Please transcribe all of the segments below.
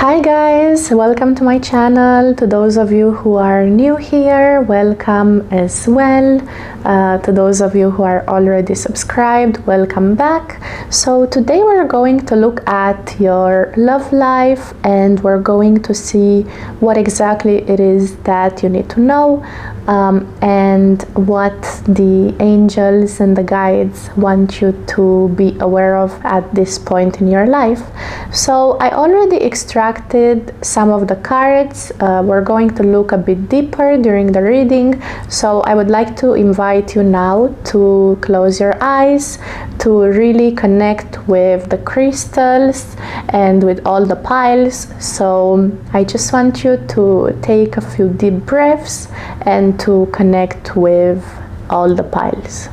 Hi guys, welcome to my channel. To those of you who are new here, welcome as well. To those of you who are already subscribed, welcome back. So today we're going to look at your love life and we're going to see what exactly it is that you need to know and what the angels and the guides want you to be aware of at this point in your life. So I already extracted some of the cards. We're going to look a bit deeper during the reading, so I would like to invite you now to close your eyes, to really connect with the crystals and with all the piles. So I just want you to take a few deep breaths and to connect with all the piles.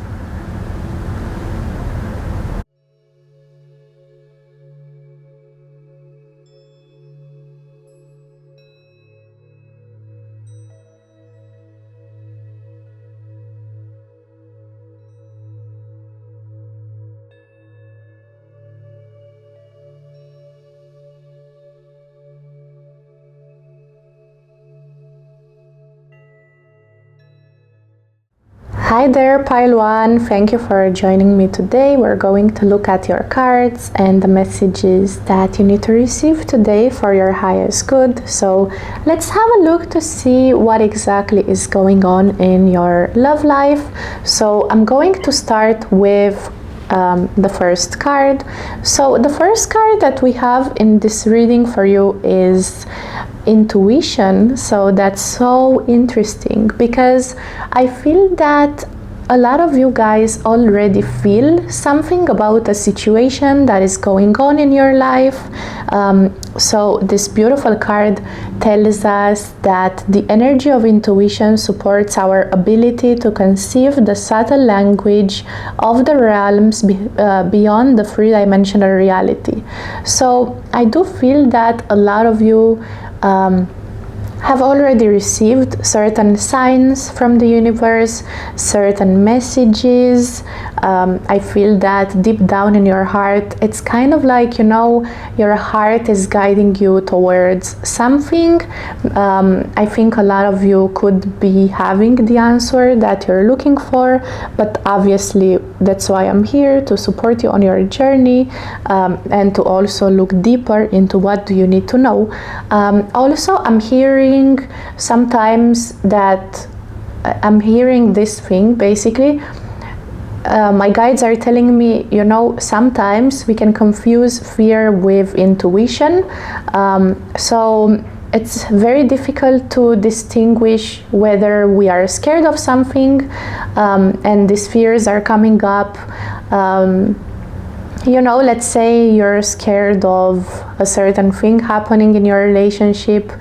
Hi there, Pile 1. Thank you for joining me today. We're going to look at your cards and the messages that you need to receive today for your highest good. So let's have a look to see what exactly is going on in your love life. So I'm going to start with the first card. So the first card that we have in this reading for you is intuition. So that's so interesting because I feel that a lot of you guys already feel something about a situation that is going on in your life. So this beautiful card tells us that the energy of intuition supports our ability to conceive the subtle language of the realms beyond the three-dimensional reality. So I do feel that a lot of you have already received certain signs from the universe, certain messages. I feel that deep down in your heart, it's kind of like, you know, your heart is guiding you towards something. I think a lot of you could be having the answer that you're looking for, but obviously that's why I'm here, to support you on your journey and to also look deeper into what do you need to know. Also, I'm hearing sometimes that I'm hearing this thing basically. My guides are telling me, you know, sometimes we can confuse fear with intuition. So it's very difficult to distinguish whether we are scared of something and these fears are coming up. You know, let's say you're scared of a certain thing happening in your relationship.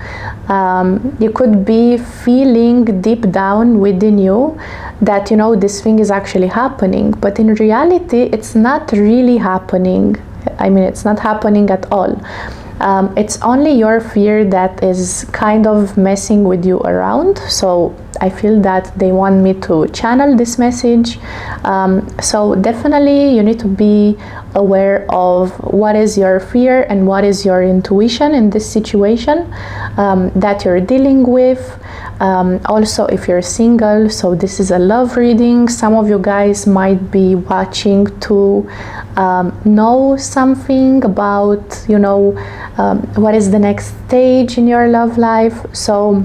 You could be feeling deep down within you that, you know, this thing is actually happening, but in reality it's not really happening. I mean, it's not happening at all. It's only your fear that is kind of messing with you around. So I feel that they want me to channel this message. So definitely you need to be aware of what is your fear and what is your intuition in this situation that you're dealing with. Also, if you're single, so this is a love reading, some of you guys might be watching to know something about, you know, what is the next stage in your love life. So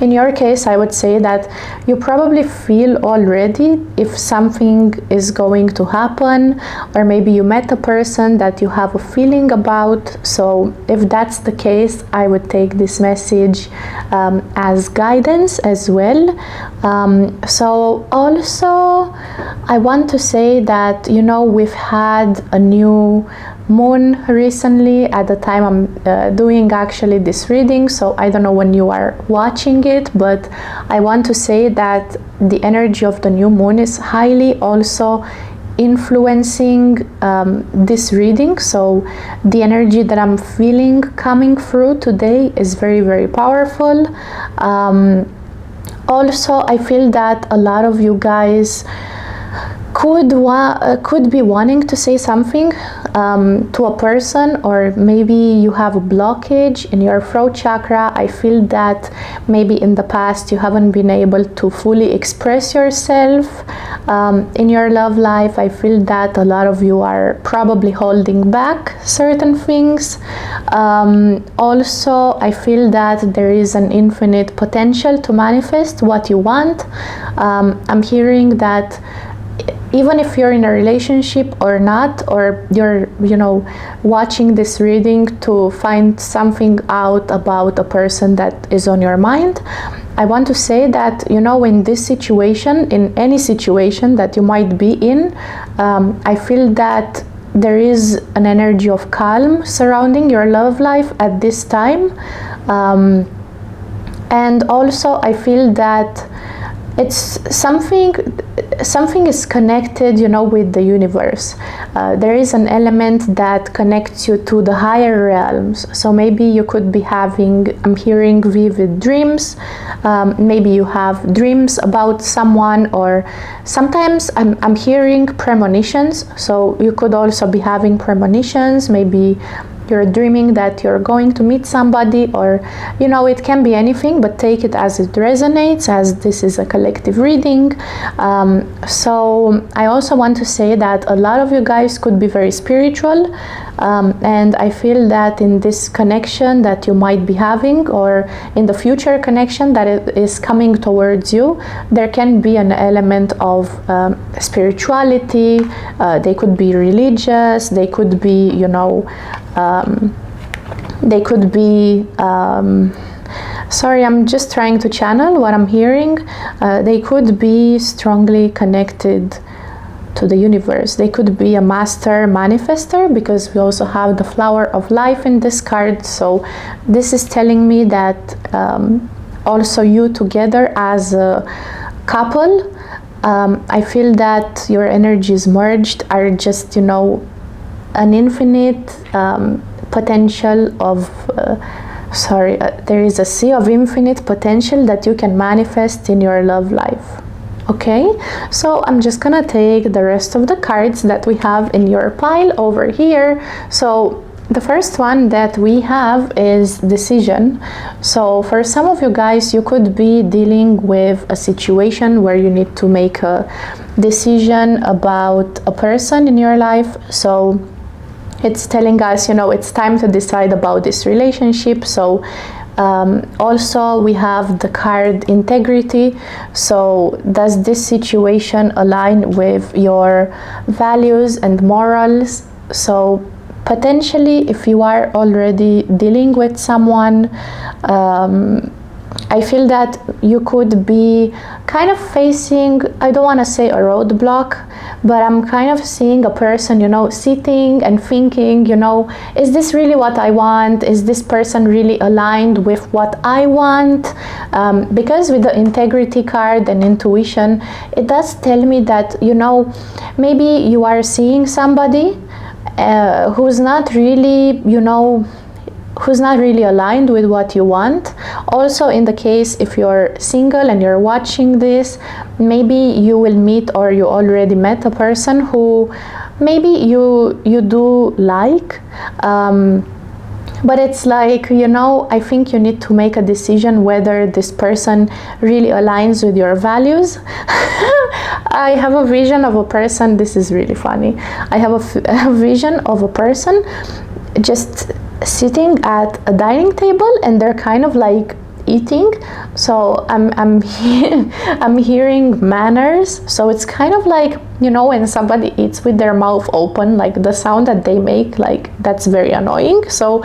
in your case, I would say that you probably feel already if something is going to happen, or maybe you met a person that you have a feeling about. So if that's the case, I would take this message as guidance as well. So also I want to say that, you know, we've had a new moon recently at the time I'm doing actually this reading, so I don't know when you are watching it, but I want to say that the energy of the new moon is highly also influencing this reading. So the energy that I'm feeling coming through today is very, very powerful. Also, I feel that a lot of you guys could be wanting to say something to a person, or maybe you have a blockage in your throat chakra. I feel that maybe in the past you haven't been able to fully express yourself in your love life. I feel that a lot of you are probably holding back certain things. Also, I feel that there is an infinite potential to manifest what you want. I'm hearing that even if you're in a relationship or not, or you're, watching this reading to find something out about a person that is on your mind, I want to say that, in this situation, in any situation that you might be in, I feel that there is an energy of calm surrounding your love life at this time. And also I feel that it's something is connected, with the universe. There is an element that connects you to the higher realms. So maybe you could be I'm hearing vivid dreams. Maybe you have dreams about someone, or sometimes I'm hearing premonitions. So you could also be having premonitions. Maybe you're dreaming that you're going to meet somebody, or it can be anything, but take it as it resonates, as this is a collective reading. So I also want to say that a lot of you guys could be very spiritual, and I feel that in this connection that you might be having, or in the future connection that it is coming towards you, there can be an element of spirituality. They could be religious, they could be sorry, I'm just trying to channel what I'm hearing. They could be strongly connected to the universe. They could be a master manifester, because we also have the flower of life in this card. So this is telling me that also you together as a couple, I feel that your energies merged are just, an infinite potential of there is a sea of infinite potential that you can manifest in your love life. Okay, so I'm just gonna take the rest of the cards that we have in your pile over here. So the first one that we have is decision. So for some of you guys, you could be dealing with a situation where you need to make a decision about a person in your life. So it's telling us, it's time to decide about this relationship. So also we have the card integrity. So does this situation align with your values and morals? So potentially, if you are already dealing with someone, I feel that you could be kind of facing, I don't want to say a roadblock, but I'm kind of seeing a person, sitting and thinking, is this really what I want? Is this person really aligned with what I want? Because with the integrity card and intuition, it does tell me that, maybe you are seeing somebody who's not really, who's not really aligned with what you want. Also, in the case if you're single and you're watching this, maybe you will meet, or you already met a person who maybe you do like, but it's like, I think you need to make a decision whether this person really aligns with your values. I have a vision of a person, this is really funny. I have a vision of a person just sitting at a dining table, and they're kind of like eating. So I'm hearing manners. So it's kind of like, when somebody eats with their mouth open, like the sound that they make, like that's very annoying. So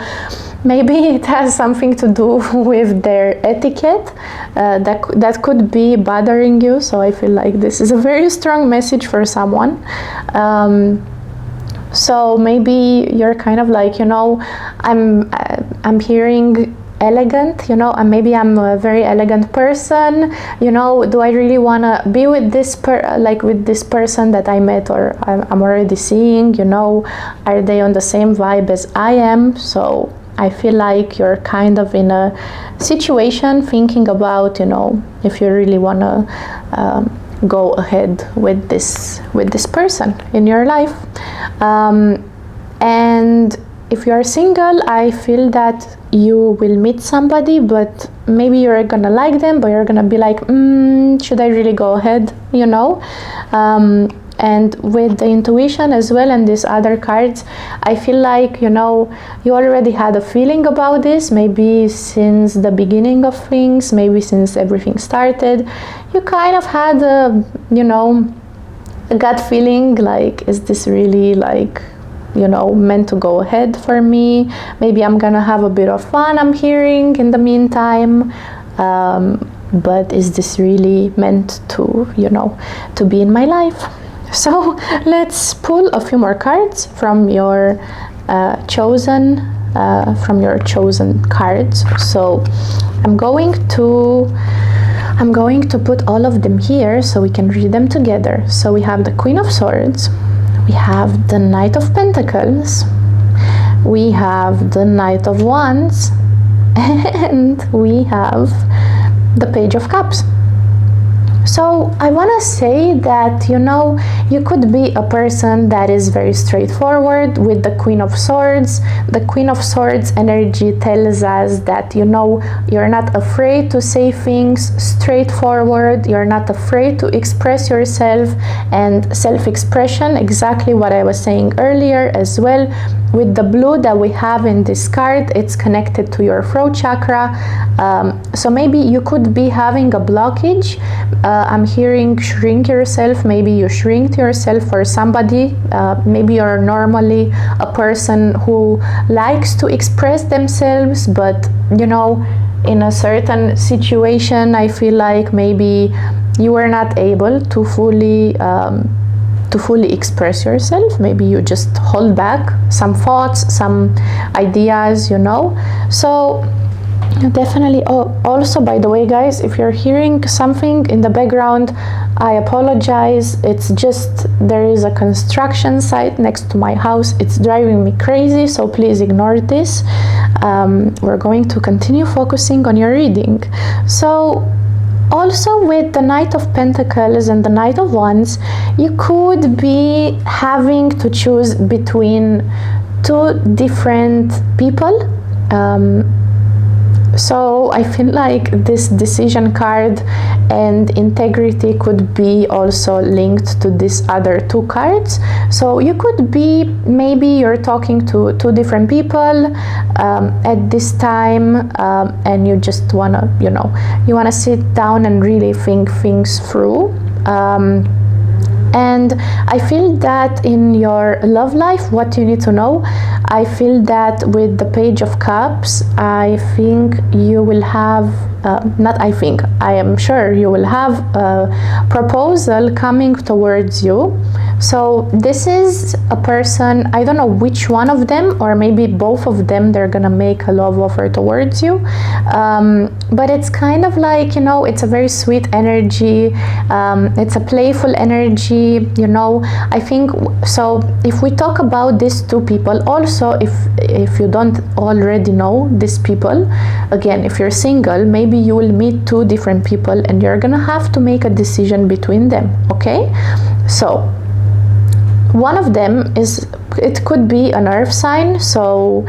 maybe it has something to do with their etiquette that could be bothering you. So I feel like this is a very strong message for someone. So maybe you're kind of like, I'm hearing elegant, and maybe I'm a very elegant person, do I really want to be with this with this person that I met, or I'm already seeing, are they on the same vibe as I am? So I feel like you're kind of in a situation thinking about, if you really want to go ahead with this person in your life. And if you are single, I feel that you will meet somebody, but maybe you're gonna like them, but you're gonna be like, should I really go ahead, you know? And with the intuition as well and these other cards, I feel like, you know, you already had a feeling about this, maybe since the beginning of things, maybe since everything started. You kind of had a, you know, a gut feeling, like, is this really, like, you know, meant to go ahead for me? Maybe I'm gonna have a bit of fun, I'm hearing, in the meantime. But is this really meant to, you know, to be in my life? So let's pull a few more cards from your chosen cards. So I'm going to put all of them here so we can read them together. So we have the Queen of Swords, we have the Knight of Pentacles, we have the Knight of Wands, and we have the Page of Cups. So I want to say that, you know, you could be a person that is very straightforward with the Queen of Swords. The Queen of Swords energy tells us that, you know, you're not afraid to say things straightforward, you're not afraid to express yourself, and self-expression, exactly what I was saying earlier as well. With the blue that we have in this card, it's connected to your throat chakra. So maybe you could be having a blockage. I'm hearing shrink yourself. Maybe you shrinked yourself for somebody. Maybe you're normally a person who likes to express themselves, but, you know, in a certain situation, I feel like maybe you were not able to fully express yourself. Maybe you just hold back some thoughts, some ideas, you know. So definitely. Also, by the way, guys, if you're hearing something in the background, I apologize. It's just there is a construction site next to my house. It's driving me crazy, so please ignore this. We're going to continue focusing on your reading. So also with the Knight of Pentacles and the Knight of Wands, you could be having to choose between two different people. So I feel like this decision card and integrity could be also linked to these other two cards. So you could be, maybe you're talking to two different people at this time, and you just wanna, you know, you wanna sit down and really think things through. And I feel that in your love life, what you need to know, I feel that with the Page of Cups, I think you will have, I am sure you will have a proposal coming towards you. So this is a person, I don't know which one of them, or maybe both of them, they're gonna make a love offer towards you. But it's kind of like, you know, it's a very sweet energy. It's a playful energy. You know, I think so. If we talk about these two people, also if you don't already know these people, again, if you're single, maybe you will meet two different people and you're gonna have to make a decision between them. Okay, so one of them is, it could be an earth sign, so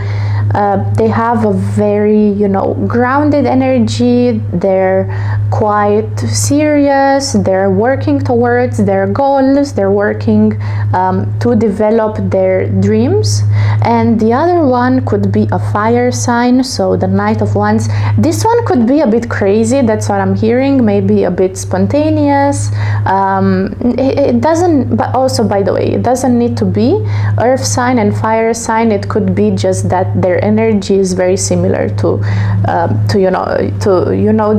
they have a very, you know, grounded energy. They're quite serious. They're working towards their goals. They're working to develop their dreams. And the other one could be a fire sign, so the Knight of Wands. This one could be a bit crazy, that's what I'm hearing, maybe a bit spontaneous. It doesn't, but also, by the way, it doesn't need to be earth sign and fire sign. It could be just that their energy is very similar to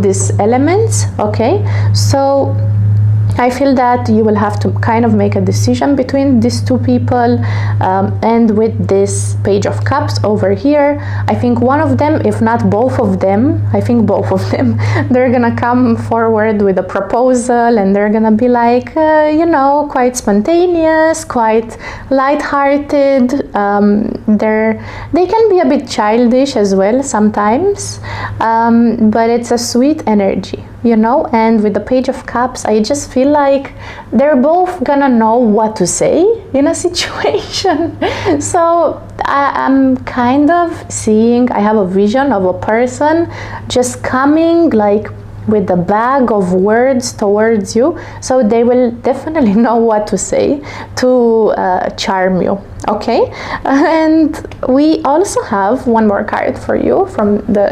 these elements. Okay, so I feel that you will have to kind of make a decision between these two people, and with this Page of Cups over here, I think one of them, if not both of them, I think both of them, they're gonna come forward with a proposal, and they're gonna be like, you know, quite spontaneous, quite light-hearted. They can be a bit childish as well sometimes, but it's a sweet energy, you know. And with the Page of Cups, I just feel feel like they're both gonna know what to say in a situation. So I'm kind of seeing, I have a vision of a person just coming like with a bag of words towards you, so they will definitely know what to say to charm you. Okay, and we also have one more card for you from the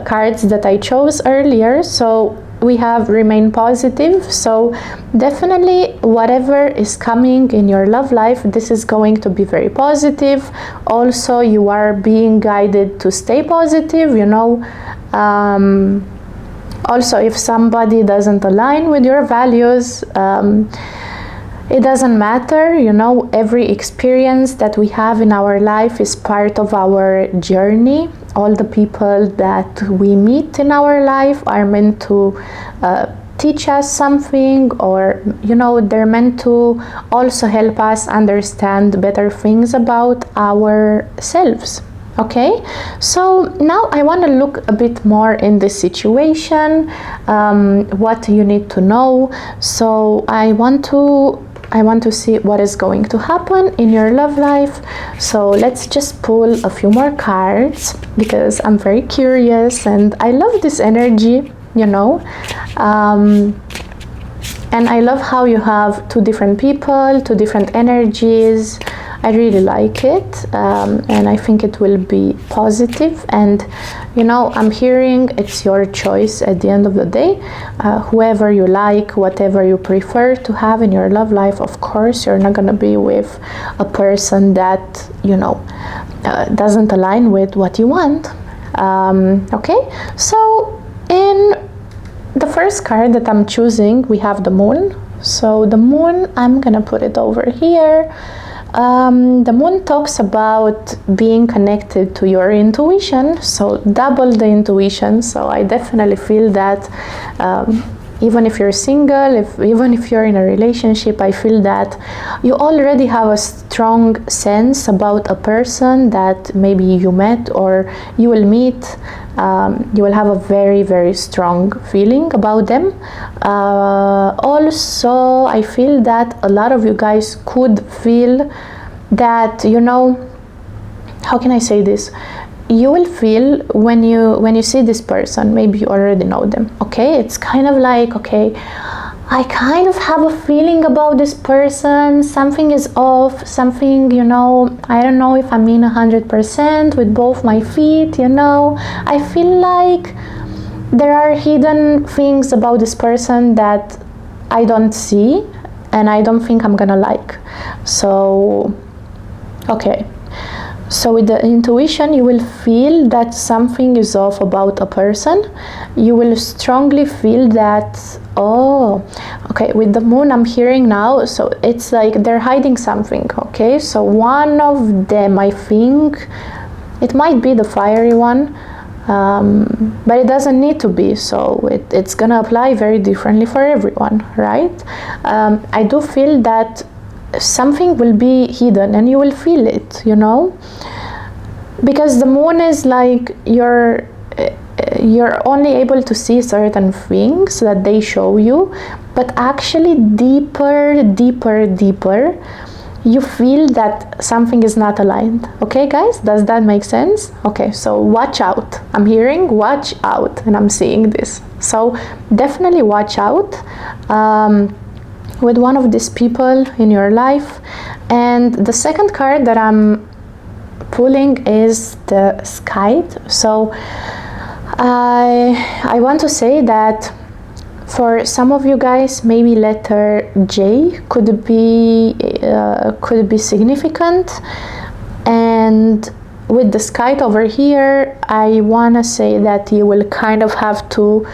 cards that I chose earlier. So we have remain positive. So definitely whatever is coming in your love life, this is going to be very positive. Also, you are being guided to stay positive, you know. Also, if somebody doesn't align with your values, it doesn't matter, you know. Every experience that we have in our life is part of our journey. All the people that we meet in our life are meant to teach us something, or, you know, they're meant to also help us understand better things about ourselves. Okay, so now I want to look a bit more in this situation, what you need to know. So I want to see what is going to happen in your love life. So let's just pull a few more cards, because I'm very curious and I love this energy, you know. And I love how you have two different people, two different energies. I really like it, and I think it will be positive. And, you know, I'm hearing it's your choice at the end of the day. Whoever you like, whatever you prefer to have in your love life, of course, you're not going to be with a person that, you know, doesn't align with what you want. Okay, so in the first card that I'm choosing, we have the moon. So the moon, I'm going to put it over here. The moon talks about being connected to your intuition, so double the intuition. So I definitely feel that even if you're single, even if you're in a relationship, I feel that you already have a strong sense about a person that maybe you met or you will meet. You will have a very, very strong feeling about them. Also, I feel that a lot of you guys could feel that, you know, how can I say this? You will feel when you see this person, maybe you already know them. Okay, it's kind of like, okay, I kind of have a feeling about this person, something is off, something, you know, I don't know if I'm in 100% with both my feet, you know. I feel like there are hidden things about this person that I don't see and I don't think I'm gonna like. So, okay. So with the intuition, you will feel that something is off about a person. You will strongly feel that, oh, okay, with the moon I'm hearing now, so it's like they're hiding something, okay? So one of them, I think, it might be the fiery one, but it doesn't need to be, so it's gonna apply very differently for everyone, right? I do feel that something will be hidden and you will feel it, you know, because the moon is like you're only able to see certain things that they show you, but actually deeper you feel that something is not aligned. Okay guys, does that make sense? Okay, so watch out. I'm hearing watch out and I'm seeing this, so definitely watch out with one of these people in your life. And the second card that I'm pulling is the sky. So I want to say that for some of you guys, maybe letter J could be significant. And with the sky over here, I want to say that you will kind of have to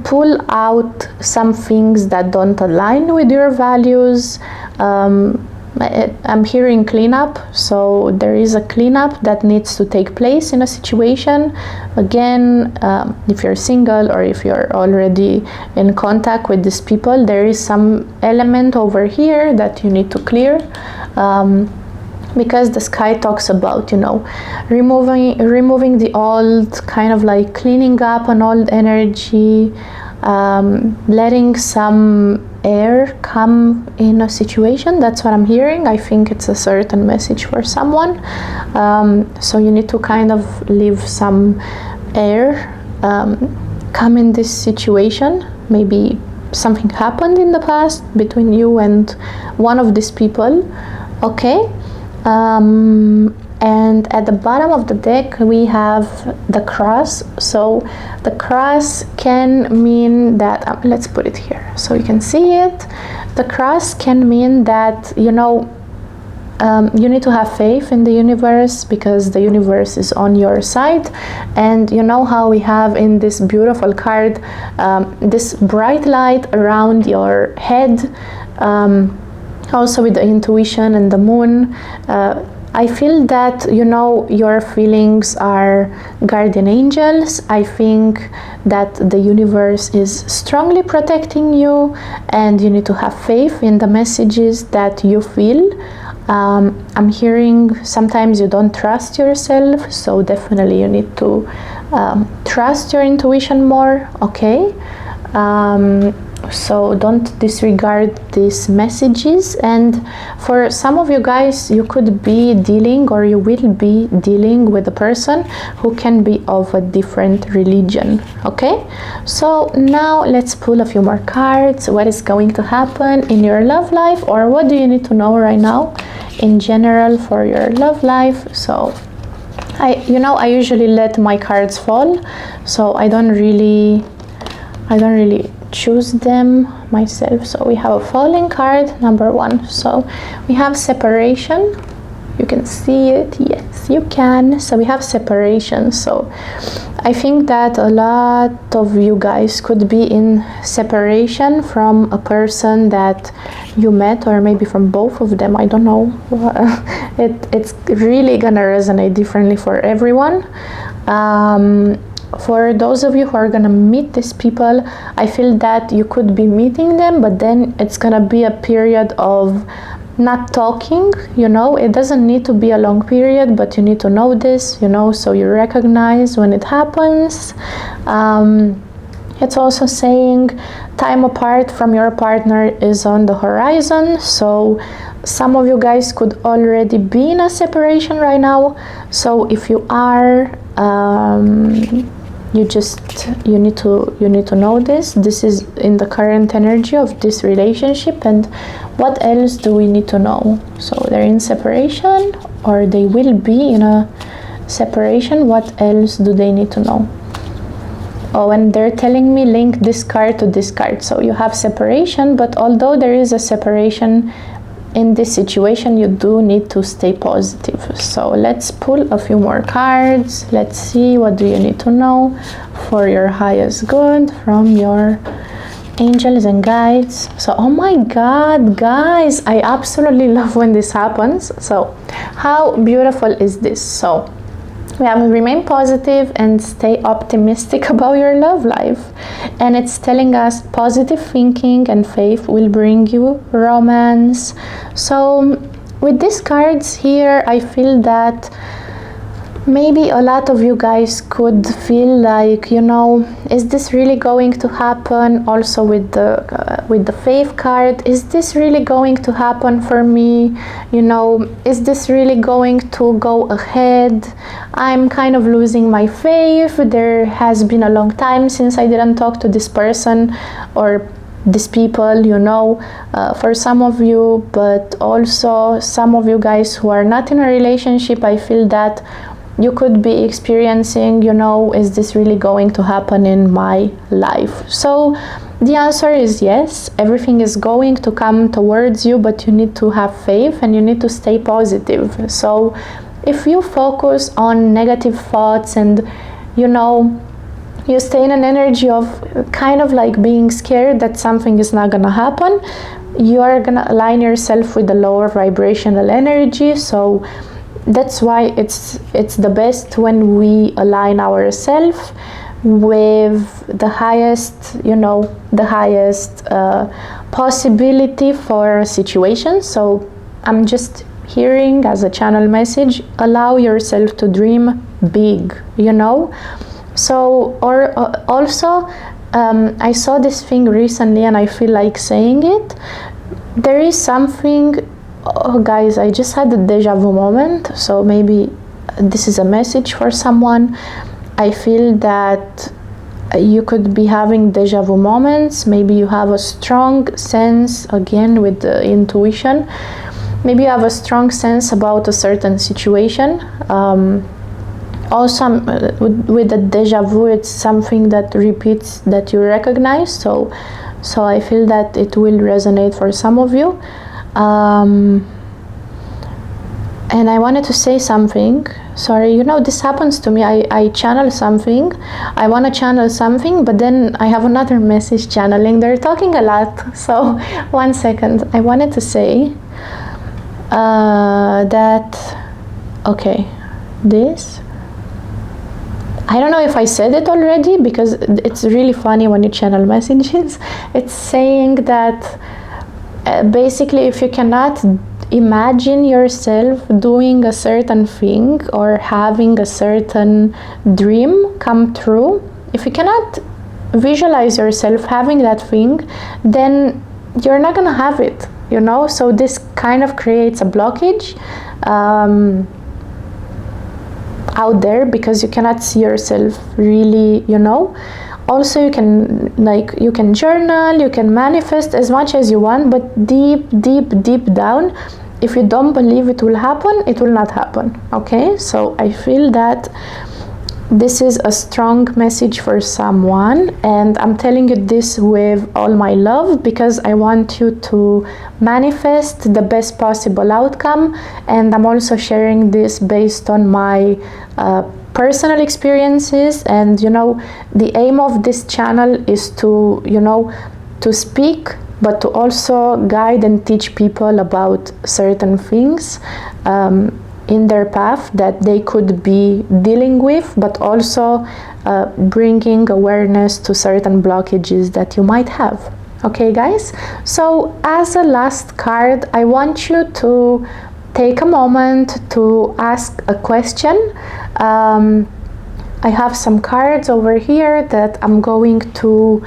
pull out some things that don't align with your values. I'm hearing cleanup, so there is a cleanup that needs to take place in a situation. Again, if you're single or if you're already in contact with these people, there is some element over here that you need to clear. Because the sky talks about, you know, removing the old, kind of like cleaning up an old energy, letting some air come in a situation. That's what I'm hearing. I think it's a certain message for someone. So you need to kind of leave some air come in this situation. Maybe something happened in the past between you and one of these people. Okay. And at the bottom of the deck we have the cross. So the cross can mean that, let's put it here so you can see it. The cross can mean that, you know, you need to have faith in the universe, because the universe is on your side. And you know how we have in this beautiful card this bright light around your head, also with the intuition and the moon. I feel that, you know, your feelings are guardian angels. I think that the universe is strongly protecting you, and you need to have faith in the messages that you feel. I'm hearing sometimes you don't trust yourself, so definitely you need to trust your intuition more, okay? So don't disregard these messages. And for some of you guys, you could be dealing, or you will be dealing with a person who can be of a different religion, okay? So now let's pull a few more cards. What is going to happen in your love life, or what do you need to know right now in general for your love life? So I usually let my cards fall, so I don't really choose them myself. So we have a falling card, number 1. So we have separation. You can see it. Yes, you can. So we have separation. So I think that a lot of you guys could be in separation from a person that you met, or maybe from both of them. I don't know. It's really gonna resonate differently for everyone. For those of you who are gonna meet these people, I feel that you could be meeting them, but then it's gonna be a period of not talking, you know. It doesn't need to be a long period, but you need to know this, you know, so you recognize when it happens. It's also saying time apart from your partner is on the horizon. So some of you guys could already be in a separation right now. So if you are, you need to know this is in the current energy of this relationship. And what else do we need to know? So they're in separation, or they will be in a separation. What else do they need to know? Oh, and they're telling me link this card to this card. So you have separation, but although there is a separation in this situation, you do need to stay positive. So let's pull a few more cards. Let's see, what do you need to know for your highest good from your angels and guides? So, oh my God, guys, I absolutely love when this happens. So how beautiful is this? So we have remain positive and stay optimistic about your love life. And it's telling us positive thinking and faith will bring you romance. So with these cards here, I feel that maybe a lot of you guys could feel like, you know, is this really going to happen? Also with the faith card, is this really going to happen for me? You know, is this really going to go ahead? I'm kind of losing my faith. There has been a long time since I didn't talk to this person or these people, you know, for some of you, but also some of you guys who are not in a relationship. I feel that you could be experiencing, you know, is this really going to happen in my life? So the answer is yes, everything is going to come towards you, but you need to have faith and you need to stay positive. So if you focus on negative thoughts and, you know, you stay in an energy of kind of like being scared that something is not gonna happen, you are gonna align yourself with the lower vibrational energy. So that's why it's the best when we align ourselves with the highest, you know, the highest possibility for a situation. So I'm just hearing as a channel message, allow yourself to dream big, you know. So, or also I saw this thing recently and I feel like saying it. There is something, oh guys, I just had a deja vu moment, so maybe this is a message for someone. I feel that you could be having deja vu moments. Maybe you have a strong sense, again with the intuition, maybe you have a strong sense about a certain situation. Also with the deja vu, it's something that repeats, that you recognize, so I feel that it will resonate for some of you. And I wanted to say something. Sorry, this happens to me. I channel something, I want to channel something, but then I have another message channeling. They're talking a lot, so 1 second. I wanted to say that, okay, this, I don't know if I said it already, because it's really funny when you channel messages. It's saying that basically, if you cannot imagine yourself doing a certain thing or having a certain dream come true, if you cannot visualize yourself having that thing, then you're not gonna have it, so this kind of creates a blockage out there, because you cannot see yourself really, Also, you can journal, you can manifest as much as you want, but deep down, if you don't believe it will happen, it will not happen. Okay, so I feel that this is a strong message for someone, and I'm telling you this with all my love, because I want you to manifest the best possible outcome. And I'm also sharing this based on my personal experiences, and the aim of this channel is to to speak, but to also guide and teach people about certain things in their path that they could be dealing with, but also bringing awareness to certain blockages that you might have. Okay guys, so as a last card, I want you to take a moment to ask a question. I have some cards over here that I'm going to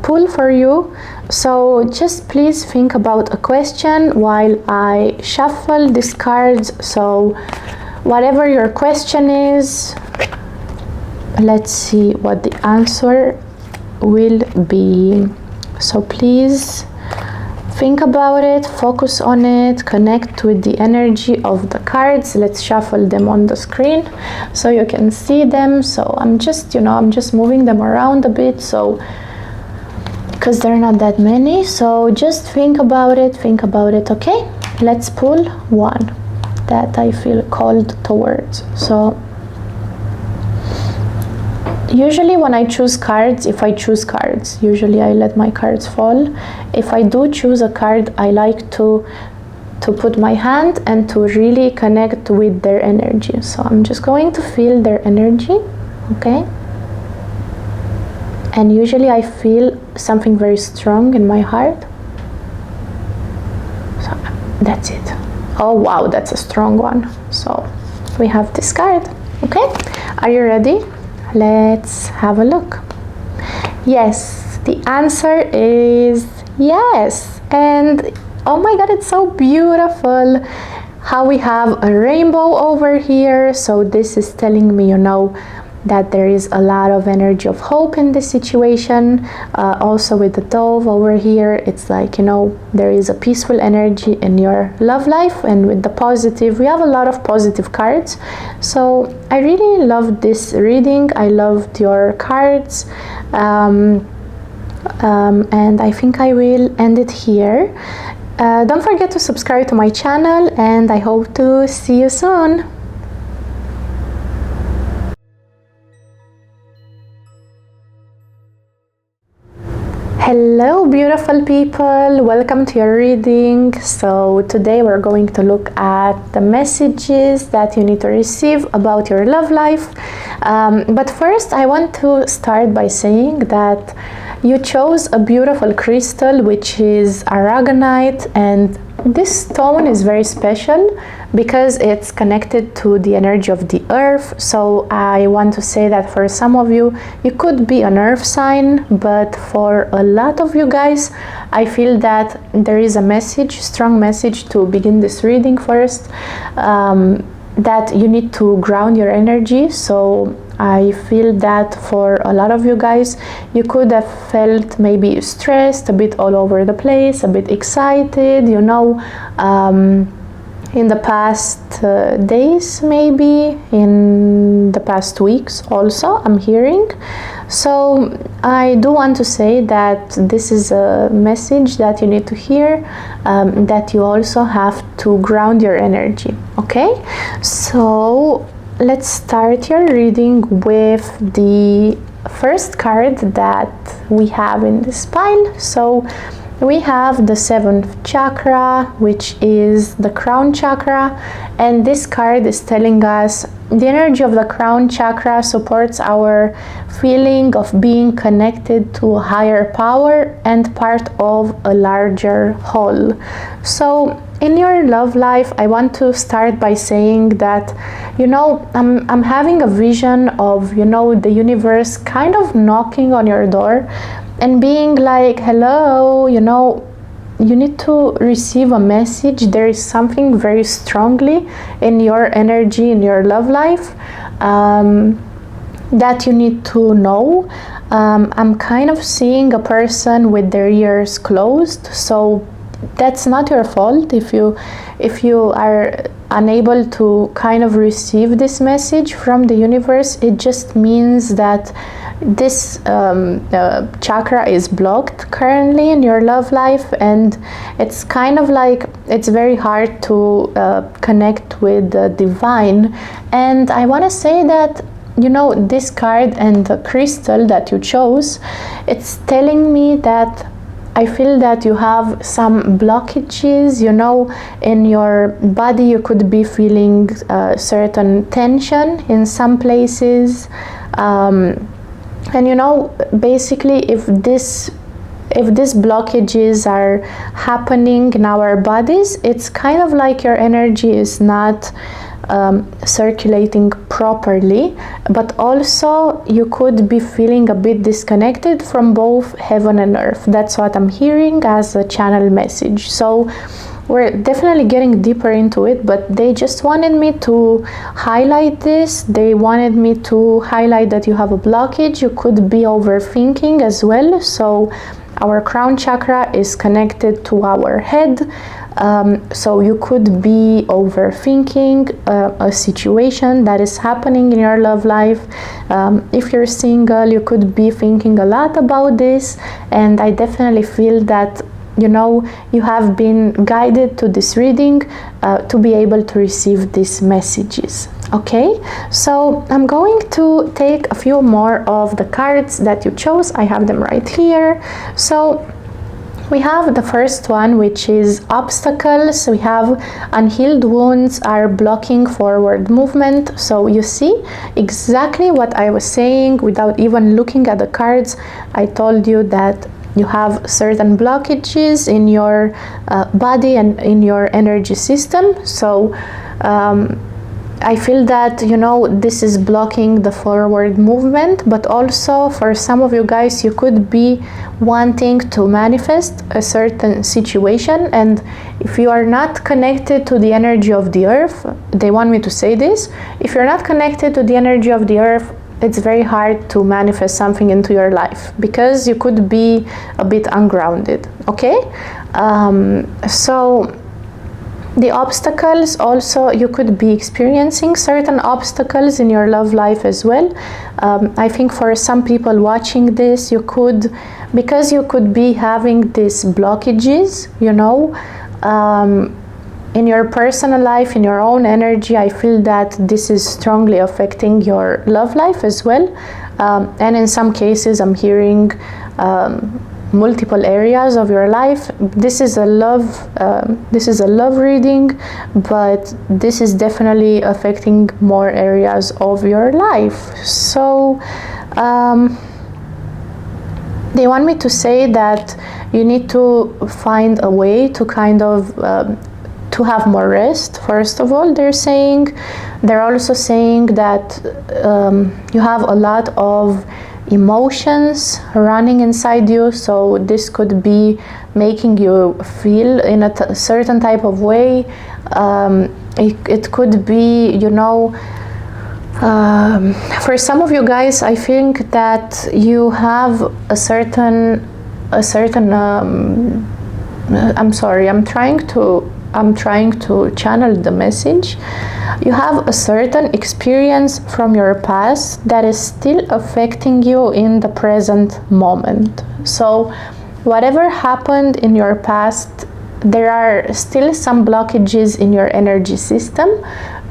pull for you, so just please think about a question while I shuffle these cards. So whatever your question is, let's see what the answer will be. So please think about it, focus on it, connect with the energy of the cards. Let's shuffle them on the screen so you can see them. So I'm just moving them around a bit, so because they're not that many. So just think about it, okay? Let's pull one that I feel called towards. So usually when I choose cards, if I choose cards, usually I let my cards fall. If I do choose a card, I like to put my hand and to really connect with their energy. So I'm just going to feel their energy, okay? And usually I feel something very strong in my heart. So that's it. Oh wow, that's a strong one. So we have this card, okay? Are you ready? Let's have a look. Yes, the answer is yes. And oh my god, it's so beautiful how we have a rainbow over here. So this is telling me, that there is a lot of energy of hope in this situation. Also with the dove over here, it's like, there is a peaceful energy in your love life. And with the positive, we have a lot of positive cards. So I really loved this reading. I loved your cards. And I think I will end it here. Don't forget to subscribe to my channel, and I hope to see you soon. Hello beautiful people, welcome to your reading. So today we're going to look at the messages that you need to receive about your love life. But first I want to start by saying that you chose a beautiful crystal, which is aragonite, and this stone is very special because it's connected to the energy of the earth. So I want to say that for some of you, you could be an earth sign, but for a lot of you guys, I feel that there is a message, strong message to begin this reading first, that you need to ground your energy. So I feel that for a lot of you guys, you could have felt maybe stressed, a bit all over the place, a bit excited, you know, in the past days, maybe in the past weeks also, I'm hearing. So I do want to say that this is a message that you need to hear, that you also have to ground your energy, okay? So let's start your reading with the first card that we have in this pile. So we have the 7th chakra, which is the crown chakra, and this card is telling us the energy of the crown chakra supports our feeling of being connected to a higher power and part of a larger whole. So in your love life, I want to start by saying that, you know, I'm having a vision of, you know, the universe kind of knocking on your door and being like, hello, you know, you need to receive a message. There is something very strongly in your energy, in your love life, that you need to know. I'm kind of seeing a person with their ears closed, so that's not your fault if you are unable to kind of receive this message from the universe. It just means that this chakra is blocked currently in your love life, and it's kind of like it's very hard to connect with the divine. And I want to say that, you know, this card and the crystal that you chose, it's telling me that I feel that you have some blockages, you know, in your body. You could be feeling certain tension in some places, and you know, basically if these blockages are happening in our bodies, it's kind of like your energy is not circulating properly, but also you could be feeling a bit disconnected from both heaven and earth. That's what I'm hearing as a channel message. So we're definitely getting deeper into it, but they just wanted me to highlight this. They wanted me to highlight that you have a blockage. You could be overthinking as well. So our crown chakra is connected to our head. So you could be overthinking a situation that is happening in your love life. If you're single, you could be thinking a lot about this, and I definitely feel that, you know, you have been guided to this reading to be able to receive these messages. Okay, so I'm going to take a few more of the cards that you chose. I have them right here. So we have the first one, which is obstacles. We have unhealed wounds are blocking forward movement. So you see exactly what I was saying without even looking at the cards. I told you that you have certain blockages in your body and in your energy system. So I feel that, you know, this is blocking the forward movement, but also for some of you guys, you could be wanting to manifest a certain situation, and if you are not connected to the energy of the earth, they want me to say this, if you're not connected to the energy of the earth, it's very hard to manifest something into your life because you could be a bit ungrounded, okay? So the obstacles also, you could be experiencing certain obstacles in your love life as well. I think for some people watching this, you could, because you could be having these blockages, you know, in your personal life, in your own energy. I feel that this is strongly affecting your love life as well. And in some cases, I'm hearing multiple areas of your life. This is a love reading, but this is definitely affecting more areas of your life. So they want me to say that you need to find a way to kind of to have more rest. First of all, they're also saying that you have a lot of emotions running inside you, so this could be making you feel in a certain type of way. It could be, you know, for some of you guys, I think that you have a certain I'm sorry, I'm trying to channel the message. You have a certain experience from your past that is still affecting you in the present moment. So whatever happened in your past, there are still some blockages in your energy system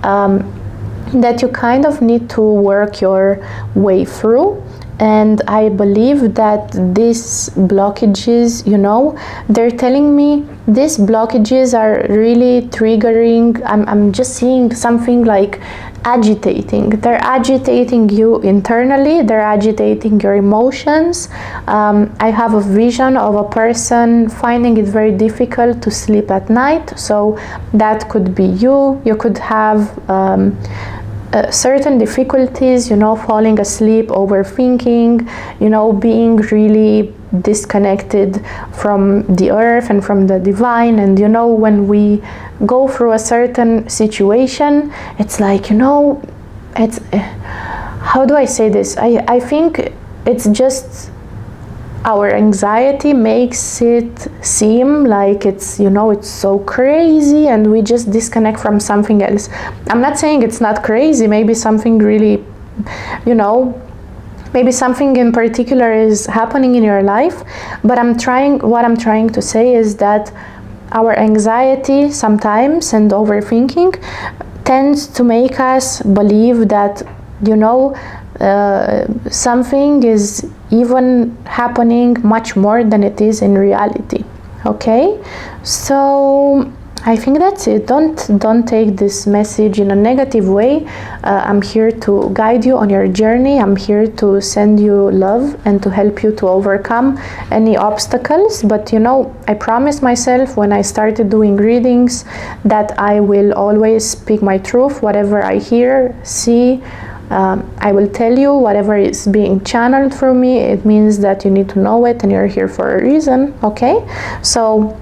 that you kind of need to work your way through. And I believe that these blockages, you know, they're telling me these blockages are really triggering. I'm just seeing something like agitating. They're agitating you internally. They're agitating your emotions. I have a vision of a person finding it very difficult to sleep at night. So that could be you. You could have certain difficulties, you know, falling asleep, overthinking, you know, being really disconnected from the earth and from the divine. And you know, when we go through a certain situation, it's like, you know, it's, how do I say this? I think it's just our anxiety makes it seem like it's, you know, it's so crazy and we just disconnect from something else. I'm not saying it's not crazy. Maybe something really, you know, maybe something in particular is happening in your life, but what I'm trying to say is that our anxiety sometimes and overthinking tends to make us believe that, you know, something is even happening much more than it is in reality. Okay, so I think that's it. Don't take this message in a negative way. I'm here to guide you on your journey. I'm here to send you love and to help you to overcome any obstacles. But you know, I promised myself when I started doing readings that I will always speak my truth. Whatever I hear, see, I will tell you. Whatever is being channeled through me, it means that you need to know it and you're here for a reason. Okay, so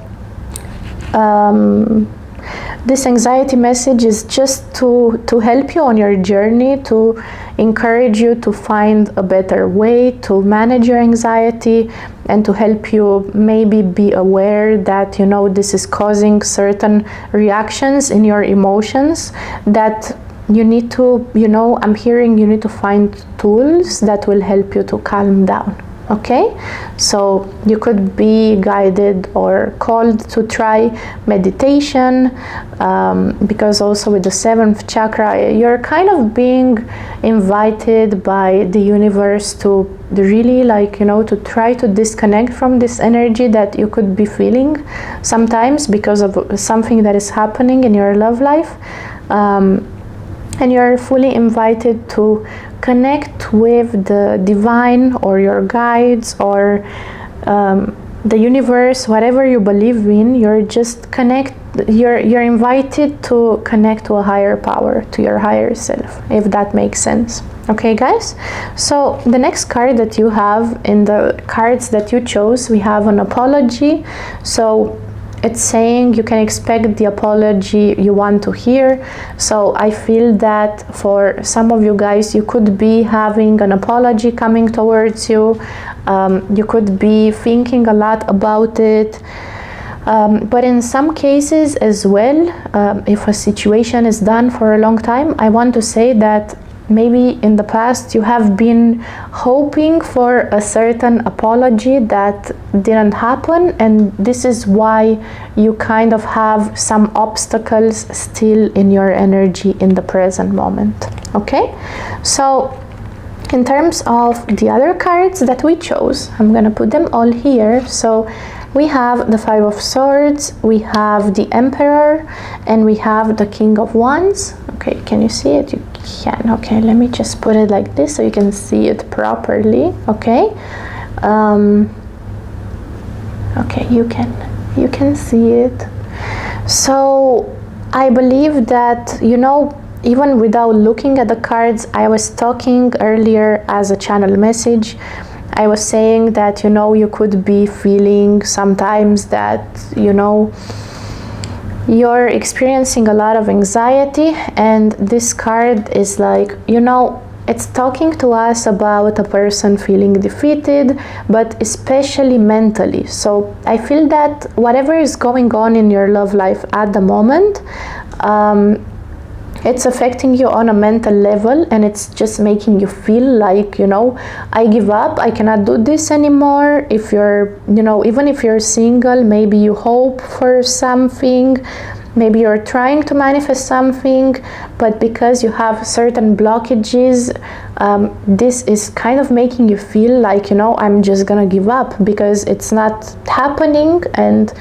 this anxiety message is just to help you on your journey, to encourage you to find a better way to manage your anxiety, and to help you maybe be aware that, you know, this is causing certain reactions in your emotions that you need to, you know, I'm hearing you need to find tools that will help you to calm down. Okay, so you could be guided or called to try meditation, because also with the 7th chakra, you're kind of being invited by the universe to really, like, you know, to try to disconnect from this energy that you could be feeling sometimes because of something that is happening in your love life. And you're fully invited to connect with the divine or your guides or the universe, whatever you believe in. You're just you're invited to connect to a higher power, to your higher self, if that makes sense. Okay, guys, so the next card that you have in the cards that you chose, we have an apology. So it's saying you can expect the apology you want to hear. So I feel that for some of you guys, you could be having an apology coming towards you. You could be thinking a lot about it. But in some cases as well, if a situation is done for a long time, I want to say that maybe in the past you have been hoping for a certain apology that didn't happen, and this is why you kind of have some obstacles still in your energy in the present moment. Okay, so in terms of the other cards that we chose, I'm gonna put them all here. So we have the 5 of Swords, we have the Emperor, and we have the King of Wands. Okay, can you see it? You can. Okay, let me just put it like this so you can see it properly. Okay, Okay, you can see it. So I believe that, you know, even without looking at the cards, I was talking earlier as a channel message. I was saying that, you know, you could be feeling sometimes that, you know, you're experiencing a lot of anxiety, and this card is like, you know, it's talking to us about a person feeling defeated, but especially mentally. So I feel that whatever is going on in your love life at the moment, it's affecting you on a mental level, and it's just making you feel like, you know, I give up, I cannot do this anymore. If you're, you know, even if you're single, maybe you hope for something, maybe you're trying to manifest something, but because you have certain blockages, this is kind of making you feel like, you know, I'm just gonna give up because it's not happening. And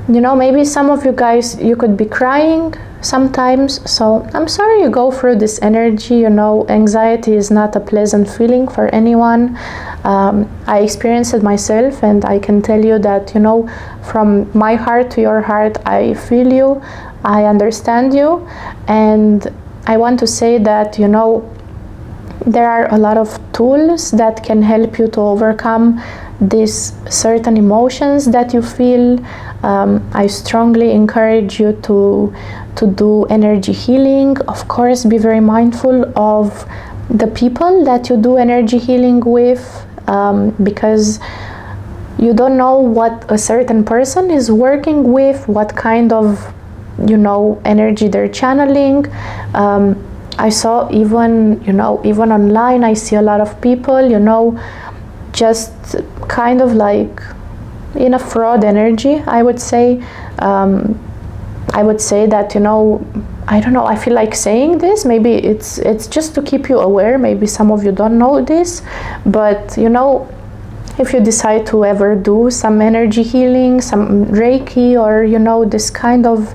you know, maybe some of you guys, you could be crying sometimes. So I'm sorry you go through this energy. You know, anxiety is not a pleasant feeling for anyone. I experienced it myself, and I can tell you that, you know, from my heart to your heart, I feel you, I understand you, and I want to say that, you know, there are a lot of tools that can help you to overcome these certain emotions that you feel. I strongly encourage you to do energy healing. Of course, be very mindful of the people that you do energy healing with, because you don't know what a certain person is working with, what kind of, you know, energy they're channeling. I saw even, you know, even online, I see a lot of people, you know, just kind of like in a fraud energy, I would say. I would say that, you know, I don't know, I feel like saying this, maybe it's just to keep you aware. Maybe some of you don't know this, but you know, if you decide to ever do some energy healing, some Reiki, or you know, this kind of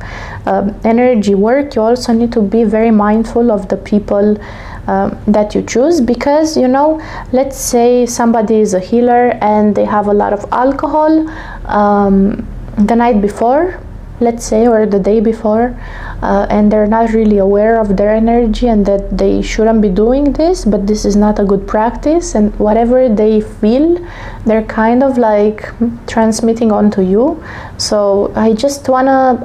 energy work, you also need to be very mindful of the people that you choose, because, you know, let's say somebody is a healer and they have a lot of alcohol the night before, let's say, or the day before, and they're not really aware of their energy and that they shouldn't be doing this, but this is not a good practice, and whatever they feel, they're kind of like transmitting onto you. So I just wanna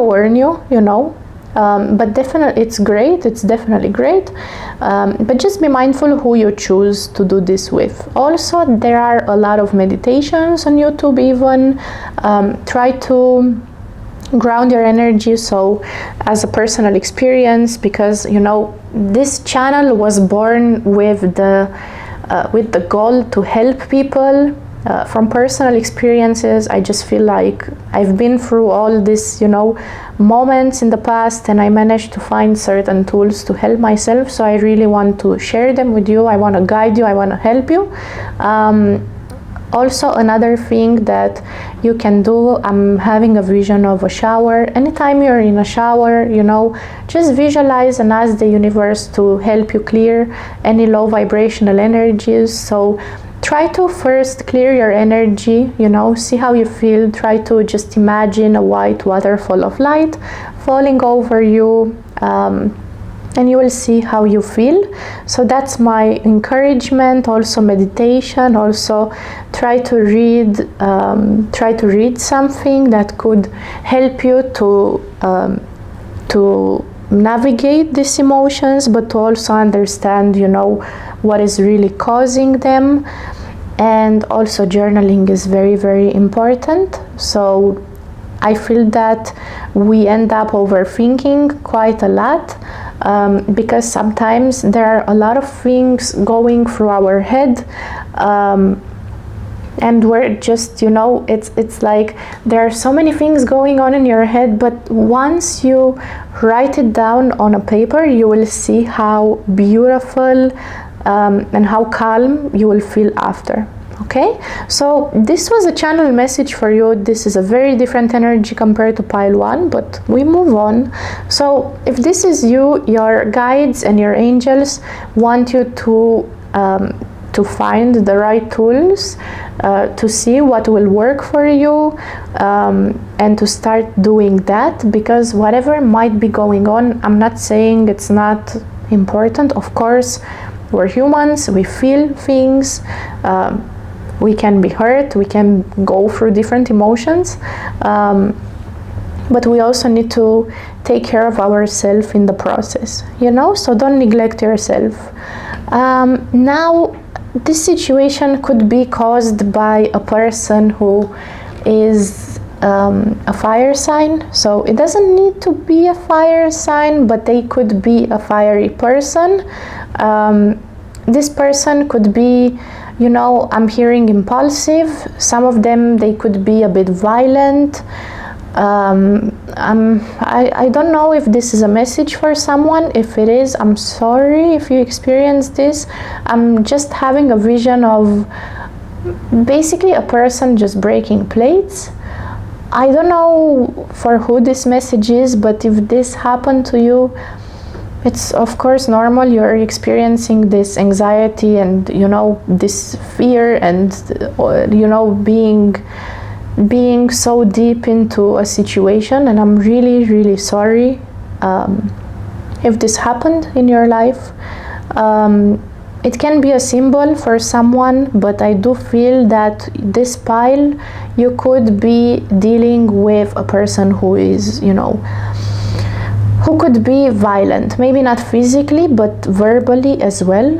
warn you, you know. But definitely it's great, it's definitely great, but just be mindful who you choose to do this with. Also, there are a lot of meditations on YouTube even. Try to ground your energy, so as a personal experience, because, you know, this channel was born with the goal to help people. From personal experiences, I just feel like I've been through all this, you know, moments in the past, and I managed to find certain tools to help myself. So I really want to share them with you. I want to guide you, I want to help you. Also, another thing that you can do, I'm having a vision of a shower. Anytime you're in a shower, you know, just visualize and ask the universe to help you clear any low vibrational energies. So try to first clear your energy, you know, see how you feel. Try to just imagine a white waterfall of light falling over you, and you will see how you feel. So that's my encouragement. Also meditation, also try to read something that could help you to navigate these emotions, but to also understand, you know, what is really causing them. And also journaling is very, very important. So I feel that we end up overthinking quite a lot, because sometimes there are a lot of things going through our head, and we're just, you know, it's like there are so many things going on in your head, but once you write it down on a paper, you will see how beautiful and how calm you will feel after. Okay, so this was a channel message for you. This is a very different energy compared to pile 1, but we move on. So if this is you, your guides and your angels want you to to find the right tools, to see what will work for you, and to start doing that, because whatever might be going on, I'm not saying it's not important. Of course, we're humans, we feel things, we can be hurt, we can go through different emotions, but we also need to take care of ourselves in the process, you know, so don't neglect yourself. Now, this situation could be caused by a person who is a fire sign, so it doesn't need to be a fire sign, but they could be a fiery person. This person could be, you know, I'm hearing impulsive. Some of them, they could be a bit violent. I don't know if this is a message for someone. If it is, I'm sorry if you experience this. I'm just having a vision of basically a person just breaking plates. I don't know for who this message is, but if this happened to you, it's of course normal. You're experiencing this anxiety and, you know, this fear and, you know, being so deep into a situation, and I'm really, really sorry if this happened in your life. It can be a symbol for someone, but I do feel that this pile, you could be dealing with a person who is, you know, who could be violent, maybe not physically, but verbally as well.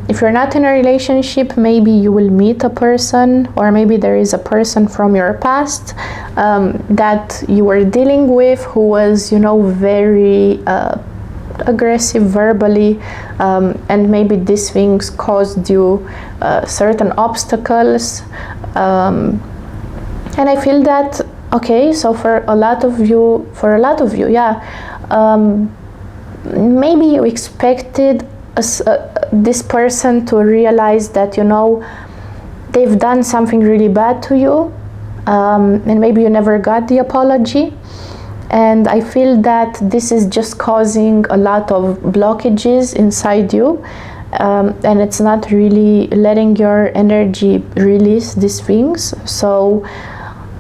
If you're not in a relationship, maybe you will meet a person, or maybe there is a person from your past that you were dealing with who was, you know, very aggressive verbally, and maybe these things caused you certain obstacles. And I feel that, okay, so for a lot of you, yeah, maybe you expected this person to realize that, you know, they've done something really bad to you, and maybe you never got the apology. And I feel that this is just causing a lot of blockages inside you, and it's not really letting your energy release these things. So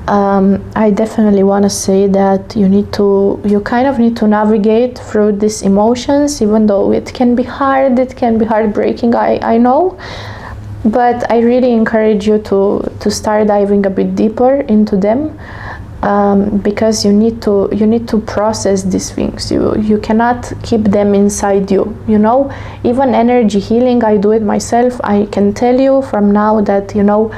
I definitely want to say that you kind of need to navigate through these emotions, even though it can be hard, it can be heartbreaking, I know, but I really encourage you to start diving a bit deeper into them, because you need to process these things. You cannot keep them inside you, you know. Even energy healing, I do it myself. I can tell you from now that, you know,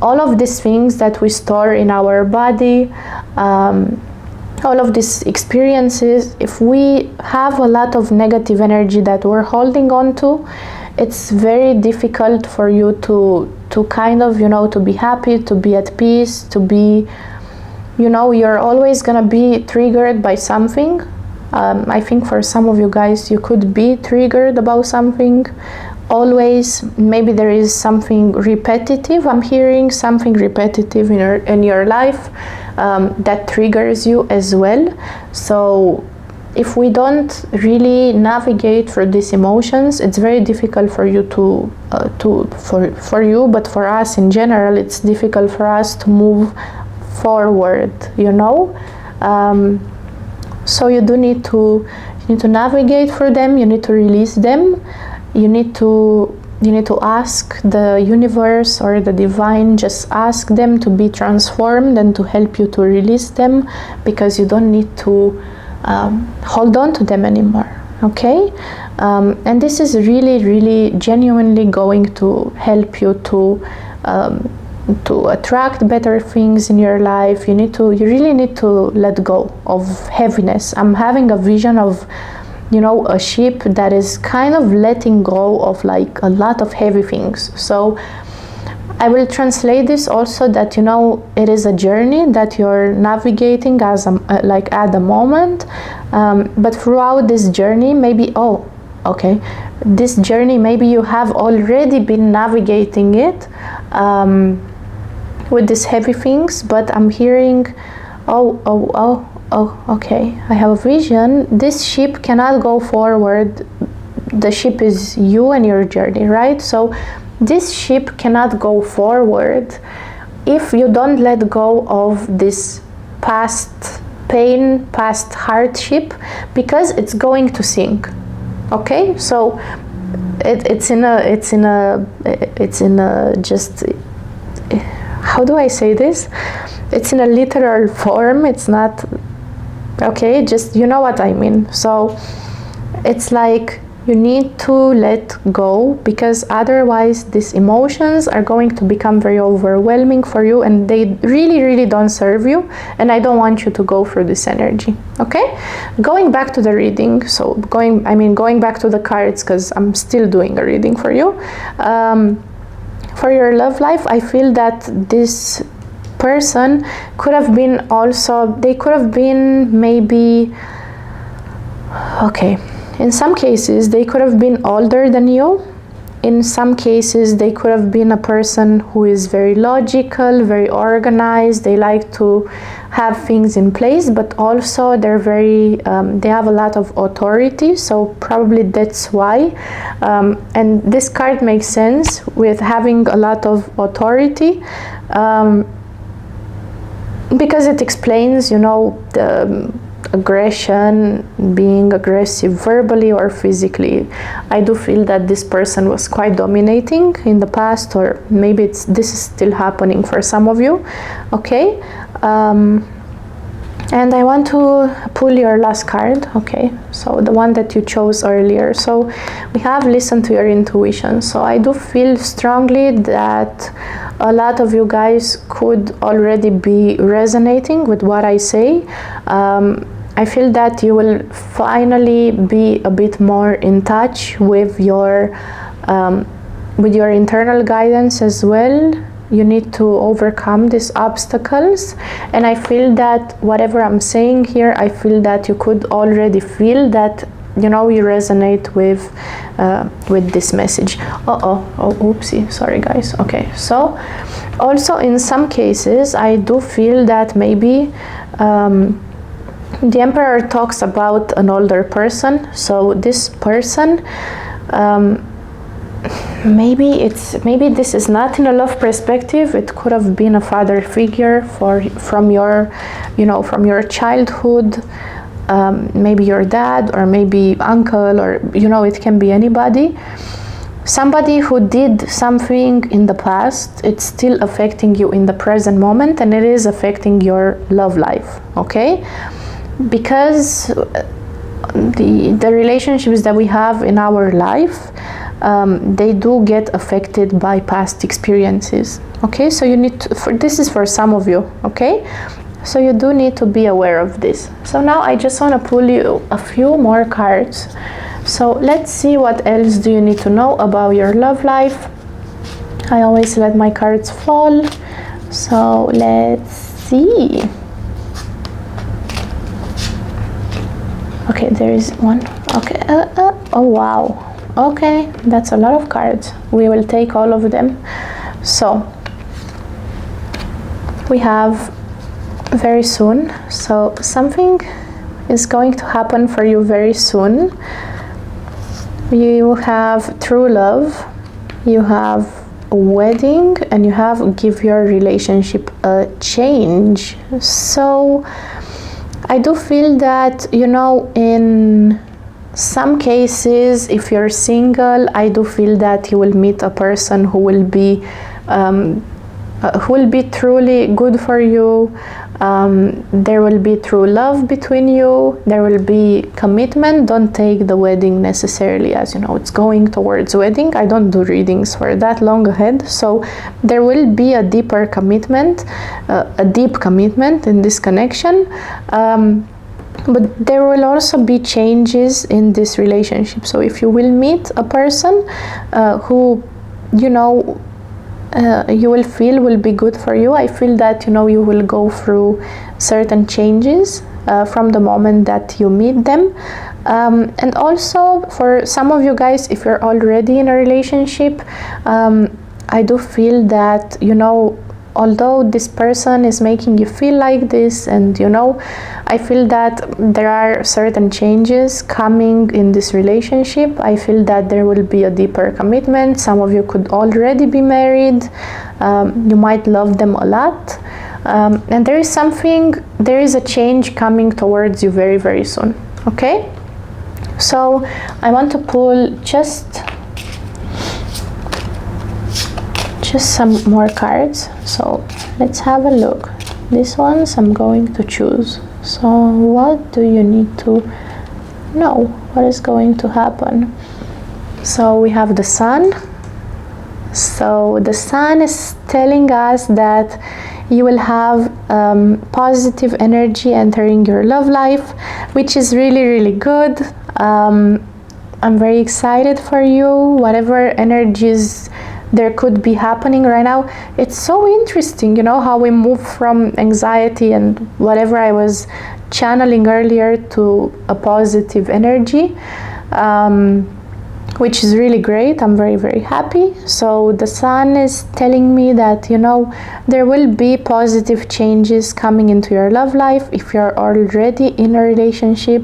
all of these things that we store in our body, all of these experiences, if we have a lot of negative energy that we're holding on to, it's very difficult for you to kind of, you know, to be happy, to be at peace, to be, you know, you're always gonna be triggered by something. I think for some of you guys, you could be triggered about something. Always, maybe there is something repetitive. I'm hearing something repetitive in your life that triggers you as well. So if we don't really navigate through these emotions, it's very difficult for you for you, but for us in general, it's difficult for us to move forward, you know. So you need to navigate through them. You need to release them. You need to ask the universe or the divine, just ask them to be transformed and to help you to release them, because you don't need to hold on to them anymore, okay? And this is really, really genuinely going to help you to attract better things in your life. You really need to let go of heaviness. I'm having a vision of, you know, a ship that is kind of letting go of like a lot of heavy things. So I will translate this also that, you know, it is a journey that you're navigating as like at the moment, but throughout this journey, maybe, this journey, maybe you have already been navigating it with these heavy things, but I'm hearing, okay, I have a vision. This ship cannot go forward. The ship is you and your journey, right? So this ship cannot go forward if you don't let go of this past pain, past hardship, because it's going to sink. Okay, so it's in a just, how do I say this? It's in a literal form. It's not, okay, just, you know what I mean. So it's like you need to let go, because otherwise these emotions are going to become very overwhelming for you, and they really don't serve you, and I don't want you to go through this energy. Okay, going back to the reading, so going back to the cards, because I'm still doing a reading for you. For your love life, I feel that this person could have been also, they could have been maybe, okay, in some cases they could have been older than you. In some cases they could have been a person who is very logical, very organized, they like to have things in place, but also they're very, they have a lot of authority, so probably that's why. And this card makes sense with having a lot of authority, because it explains, you know, the aggression, being aggressive verbally or physically. I do feel that this person was quite dominating in the past, or maybe this is still happening for some of you. Okay, and I want to pull your last card. Okay, so the one that you chose earlier. So we have listened to your intuition. So I do feel strongly that a lot of you guys could already be resonating with what I say. I feel that you will finally be a bit more in touch with your internal guidance as well. You need to overcome these obstacles, and I feel that whatever I'm saying here, I feel that you could already feel that, you know, you resonate with this message. Oh, oopsie, sorry guys. Okay, so also in some cases I do feel that maybe the Emperor talks about an older person. So this person, maybe this is not in a love perspective. It could have been a father figure from your, you know, from your childhood. Maybe your dad, or maybe uncle, or, you know, it can be anybody. Somebody who did something in the past, it's still affecting you in the present moment, and it is affecting your love life. Okay, because the relationships that we have in our life, they do get affected by past experiences. Okay, so you need to, this is for some of you. Okay, so you do need to be aware of this. So now I just want to pull you a few more cards. So let's see, what else do you need to know about your love life. I always let my cards fall, so let's see. Okay, there is one. Okay, oh wow, okay, that's a lot of cards. We will take all of them. So we have very soon, so something is going to happen for you very soon. You have true love, you have a wedding, and you have give your relationship a change. So I do feel that, you know, in some cases, if you're single, I do feel that you will meet a person who will be truly good for you. There will be true love between you. There will be commitment. Don't take the wedding necessarily as, you know, it's going towards wedding. I don't do readings for that long ahead. So there will be a deeper commitment, a deep commitment in this connection. But there will also be changes in this relationship. So if you will meet a person who, you know, you will feel will be good for you, I feel that, you know, you will go through certain changes from the moment that you meet them. And also for some of you guys, if you're already in a relationship, I do feel that, you know, although this person is making you feel like this, and you know, I feel that there are certain changes coming in this relationship. I feel that there will be a deeper commitment. Some of you could already be married. You might love them a lot, and there is a change coming towards you very, very soon. Okay, so I want to pull just some more cards. So let's have a look. These ones I'm going to choose. So what do you need to know? What is going to happen? So we have the Sun. So the Sun is telling us that you will have positive energy entering your love life, which is really, really good. I'm very excited for you. Whatever energies there could be happening right now, it's so interesting, you know, how we move from anxiety and whatever I was channeling earlier to a positive energy, which is really great. I'm very, very happy. So the Sun is telling me that, you know, there will be positive changes coming into your love life if you're already in a relationship.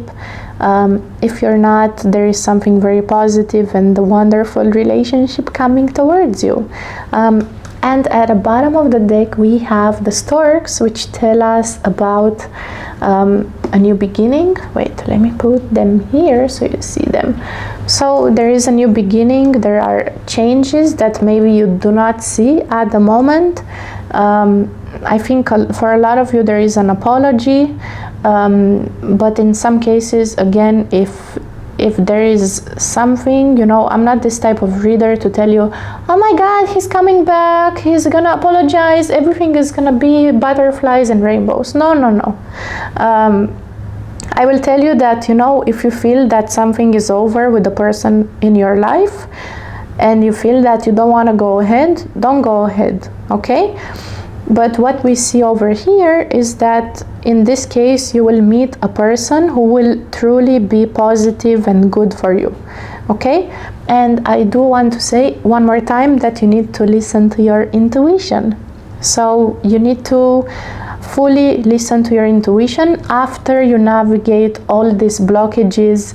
If you're not, there is something very positive and a wonderful relationship coming towards you. And at the bottom of the deck we have the Storks, which tell us about a new beginning. Wait, let me put them here so you see them. So there is a new beginning. There are changes that maybe you do not see at the moment. I think for a lot of you there is an apology, but in some cases, again, if there is something, you know, I'm not this type of reader to tell you, oh my God, he's coming back, he's gonna apologize, everything is gonna be butterflies and rainbows. No. I will tell you that, you know, if you feel that something is over with the person in your life and you feel that you don't want to go ahead, don't go ahead, okay? But what we see over here is that in this case you will meet a person who will truly be positive and good for you, okay? And I do want to say one more time that you need to listen to your intuition. So you need to fully listen to your intuition after you navigate all these blockages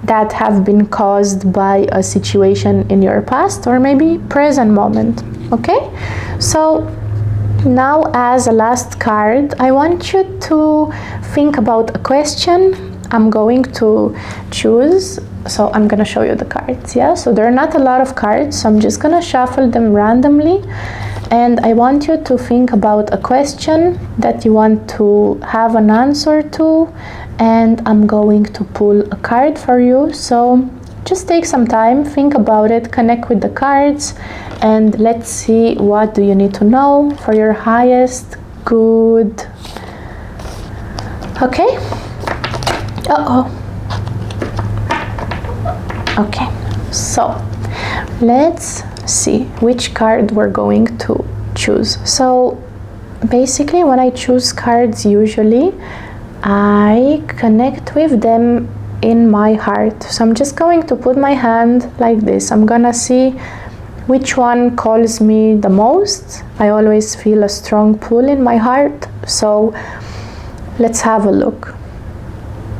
that have been caused by a situation in your past or maybe present moment, okay? So now, as a last card, I want you to think about a question I'm going to choose. So I'm gonna show you the cards, yeah? So there are not a lot of cards, so I'm just gonna shuffle them randomly. And I want you to think about a question that you want to have an answer to. And I'm going to pull a card for you. So just take some time, think about it, connect with the cards, and let's see what do you need to know for your highest good. Okay? Okay, so let's see which card we're going to choose. So basically when I choose cards, usually I connect with them in my heart. So I'm just going to put my hand like this. I'm gonna see which one calls me the most. I always feel a strong pull in my heart. So let's have a look.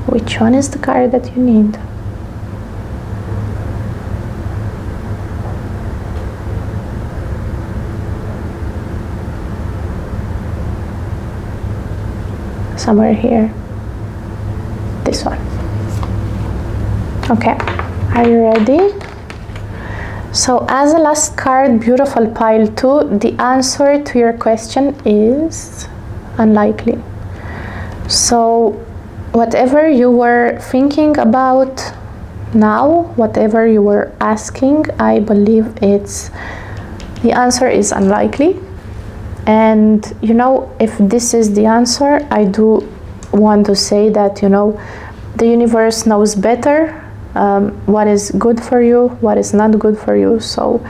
Which one is the card that you need? Somewhere here. This one. Okay, are you ready? So as a last card, beautiful pile 2, the answer to your question is unlikely. So whatever you were thinking about now, whatever you were asking, I believe the answer is unlikely. And you know, if this is the answer, I do want to say that, you know, the universe knows better what is good for you, what is not good for you. So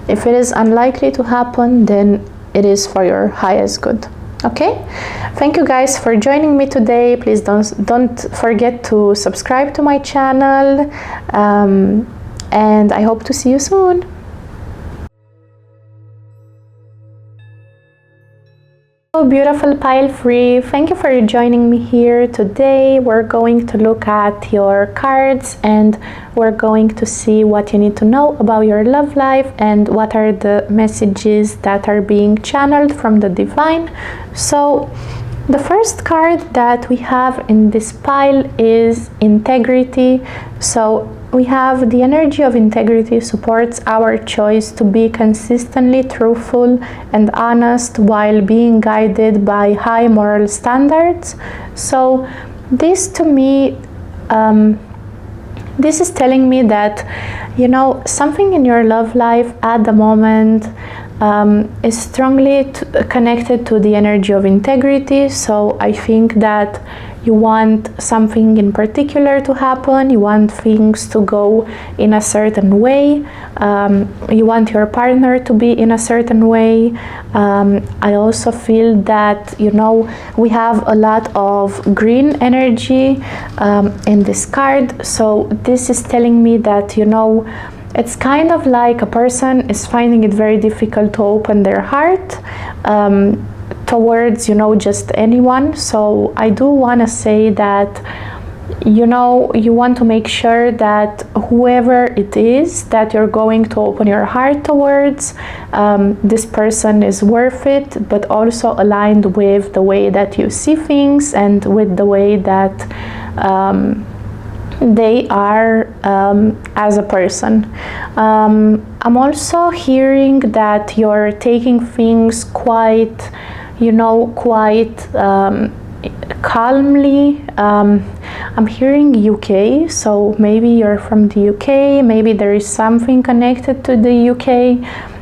if it is unlikely to happen, then it is for your highest good. Okay, thank you guys for joining me today. Please don't forget to subscribe to my channel, and I hope to see you soon. Beautiful pile free, thank you for joining me here today. We're going to look at your cards and we're going to see what you need to know about your love life and what are the messages that are being channeled from the divine. So the first card that we have in this pile is integrity. So we have the energy of integrity supports our choice to be consistently truthful and honest while being guided by high moral standards. So this to me, this is telling me that, you know, something in your love life at the moment is strongly connected to the energy of integrity. So I think that you want something in particular to happen, you want things to go in a certain way, you want your partner to be in a certain way. I also feel that, you know, we have a lot of green energy in this card. So this is telling me that, you know, it's kind of like a person is finding it very difficult to open their heart towards, you know, just anyone. So I do want to say that, you know, you want to make sure that whoever it is that you're going to open your heart towards, this person is worth it, but also aligned with the way that you see things and with the way that they are as a person. I'm also hearing that you're taking things quite, you know, quite calmly. I'm hearing UK, so maybe you're from the UK, maybe there is something connected to the UK,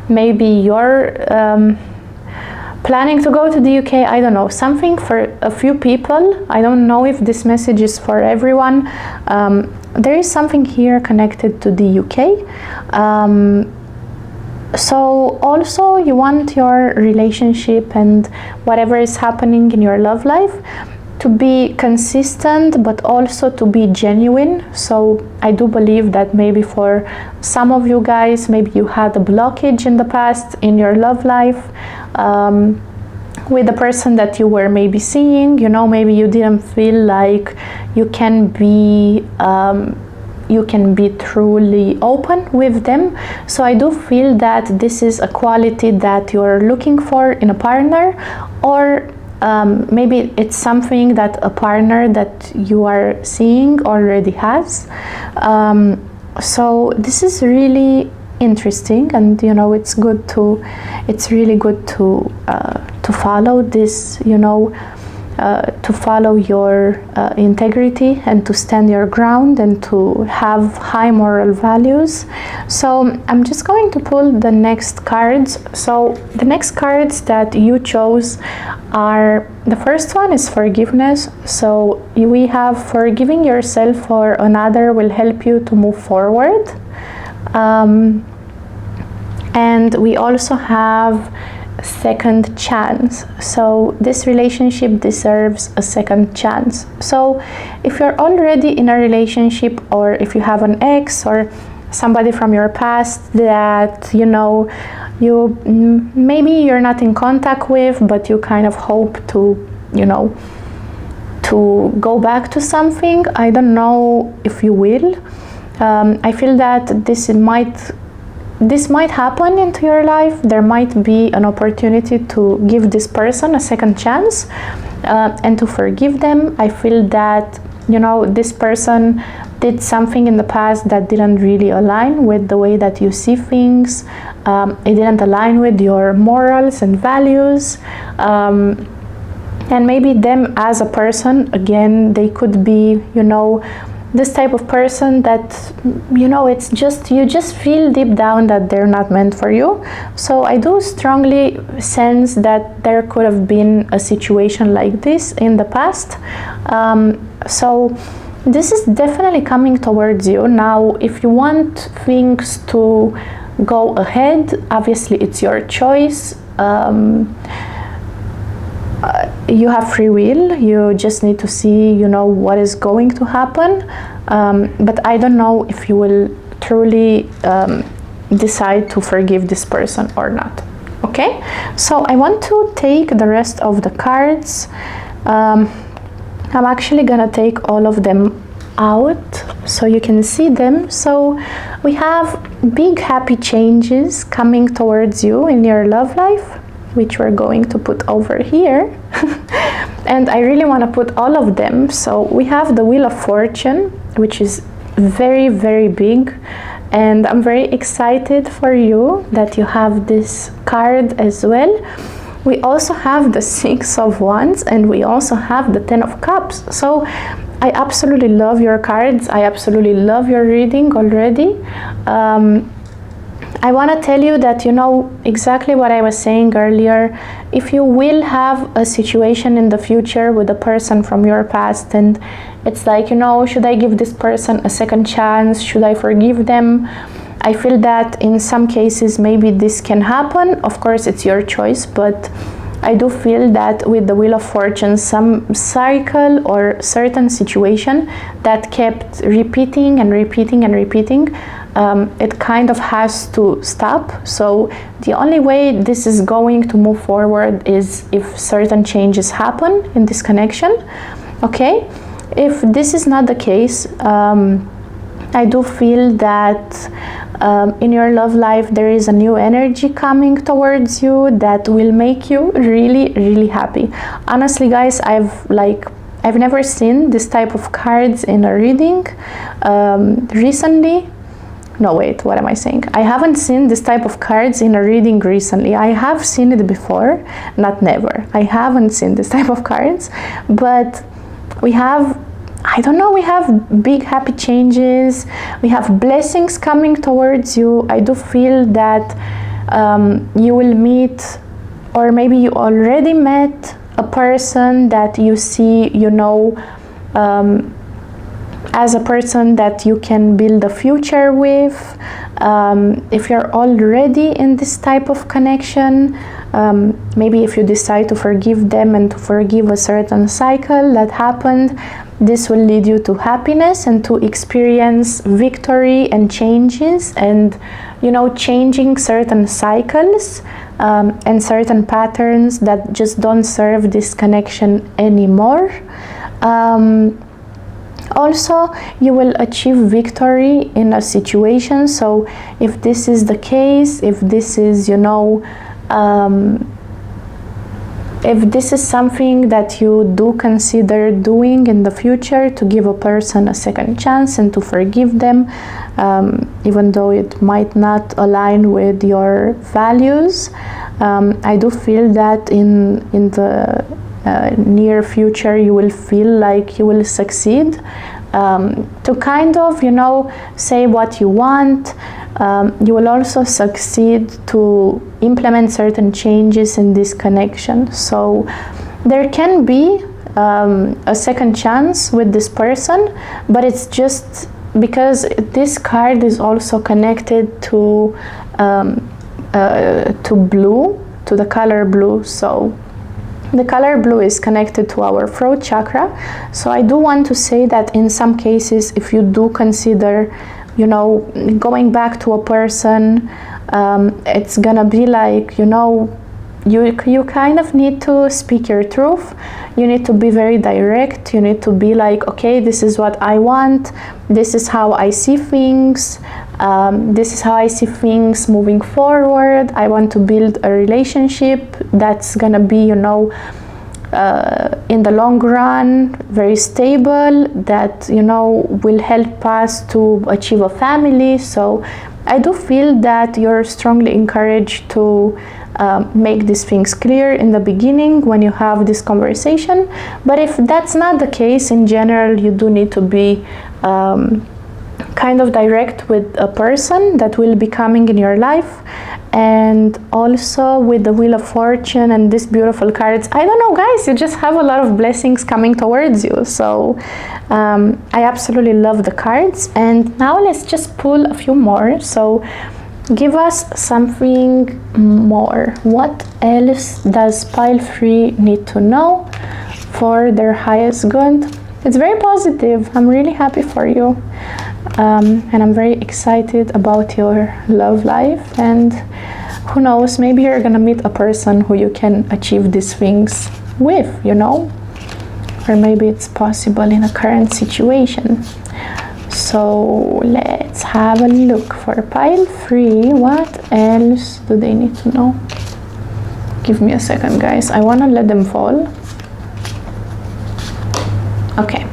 maybe you're planning to go to the UK, I don't know, something for a few people. I don't know if this message is for everyone. There is something here connected to the UK. So also you want your relationship and whatever is happening in your love life to be consistent, but also to be genuine. So I do believe that maybe for some of you guys, maybe you had a blockage in the past in your love life with the person that you were maybe seeing, you know, maybe you didn't feel like you can be truly open with them. So I do feel that this is a quality that you're looking for in a partner, or maybe it's something that a partner that you are seeing already has. So this is really interesting, and you know, it's really good to follow this, you know, to follow your integrity and to stand your ground and to have high moral values. So I'm just going to pull the next cards. So the next cards that you chose are, the first one is forgiveness. So we have forgiving yourself for another will help you to move forward. And we also have second chance. So this relationship deserves a second chance. So if you're already in a relationship, or if you have an ex or somebody from your past that, you know, you maybe you're not in contact with, but you kind of hope to, you know, to go back to something, I don't know if you will. I feel that this might happen into your life. There might be an opportunity to give this person a second chance and to forgive them. I feel that, you know, this person did something in the past that didn't really align with the way that you see things. It didn't align with your morals and values. And maybe them as a person, again, they could be, you know, this type of person that, you know, it's just, you just feel deep down that they're not meant for you. So I do strongly sense that there could have been a situation like this in the past. So this is definitely coming towards you. Now, if you want things to go ahead, obviously it's your choice. You have free will. You just need to see, you know, what is going to happen. But I don't know if you will truly decide to forgive this person or not. Okay, so I want to take the rest of the cards. I'm actually gonna take all of them out so you can see them. So we have big happy changes coming towards you in your love life, which we're going to put over here. And I really want to put all of them. So we have the Wheel of Fortune, which is very, very big, and I'm very excited for you that you have this card as well. We also have the Six of Wands, and we also have the Ten of Cups. So I absolutely love your cards. I absolutely love your reading already. I want to tell you that, you know, exactly what I was saying earlier. If you will have a situation in the future with a person from your past, and it's like, you know, should I give this person a second chance? Should I forgive them? I feel that in some cases maybe this can happen. Of course, it's your choice, but I do feel that with the Wheel of Fortune, some cycle or certain situation that kept repeating and repeating and repeating, it kind of has to stop. So the only way this is going to move forward is if certain changes happen in this connection. Okay, if this is not the case, I do feel that in your love life there is a new energy coming towards you that will make you really, really happy. Honestly, guys, I've never seen this type of cards in a reading recently. No, wait, what am I saying? I haven't seen this type of cards in a reading recently. I have seen it before, not never. I haven't seen this type of cards, but we have, I don't know, we have big happy changes. We have blessings coming towards you. I do feel that you will meet, or maybe you already met a person that you see, you know, as a person that you can build a future with. If you're already in this type of connection, maybe if you decide to forgive them and to forgive a certain cycle that happened, this will lead you to happiness and to experience victory and changes, and, you know, changing certain cycles and certain patterns that just don't serve this connection anymore. Also, you will achieve victory in a situation. So if this is the case, if this is, you know, if this is something that you do consider doing in the future, to give a person a second chance and to forgive them, even though it might not align with your values, I do feel that in the near future you will feel like you will succeed to kind of, you know, say what you want. You will also succeed to implement certain changes in this connection. So there can be a second chance with this person, but it's just because this card is also connected to blue, to the color blue. So the color blue is connected to our throat chakra. So I do want to say that in some cases, if you do consider, you know, going back to a person, it's gonna be like, you know, you kind of need to speak your truth. You need to be very direct. You need to be like, okay, this is what I want. This is how I see things. This is how I see things moving forward. I want to build a relationship that's gonna be, you know, in the long run, very stable, that, you know, will help us to achieve a family. So I do feel that you're strongly encouraged to make these things clear in the beginning when you have this conversation. But if that's not the case, in general, you do need to be kind of direct with a person that will be coming in your life. And also with the Wheel of Fortune and these beautiful cards, I don't know, guys, you just have a lot of blessings coming towards you. So I absolutely love the cards. And now let's just pull a few more. So give us something more. What else does pile 3 need to know for their highest good? It's very positive. I'm really happy for you. And I'm very excited about your love life. And who knows, maybe you're gonna meet a person who you can achieve these things with, you know, or maybe it's possible in a current situation. So let's have a look for pile 3. What else do they need to know? Give me a second, guys. I want to let them fall. Okay.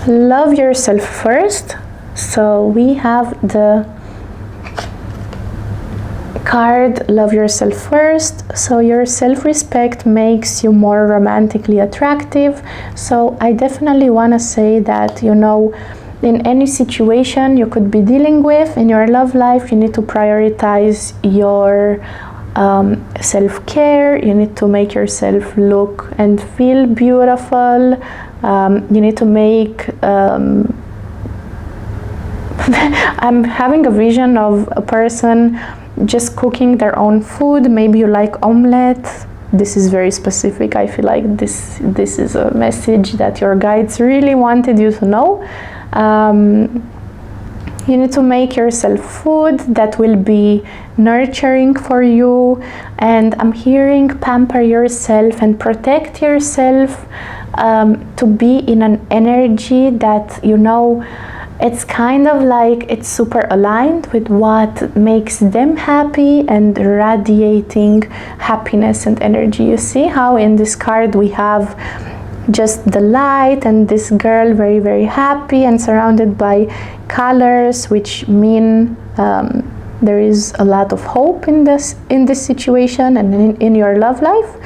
Love yourself first. So we have the card Love Yourself First. So your self-respect makes you more romantically attractive. So I definitely want to say that, you know, in any situation you could be dealing with in your love life, you need to prioritize your self-care. You need to make yourself look and feel beautiful. You need to make I'm having a vision of a person just cooking their own food. Maybe you like omelette. This is very specific. I feel like this is a message that your guides really wanted you to know. You need to make yourself food that will be nurturing for you, and I'm hearing pamper yourself and protect yourself, to be in an energy that, you know, it's kind of like it's super aligned with what makes them happy and radiating happiness and energy. You see how in this card we have just the light and this girl very, very happy and surrounded by colors, which mean there is a lot of hope in this situation and in your love life.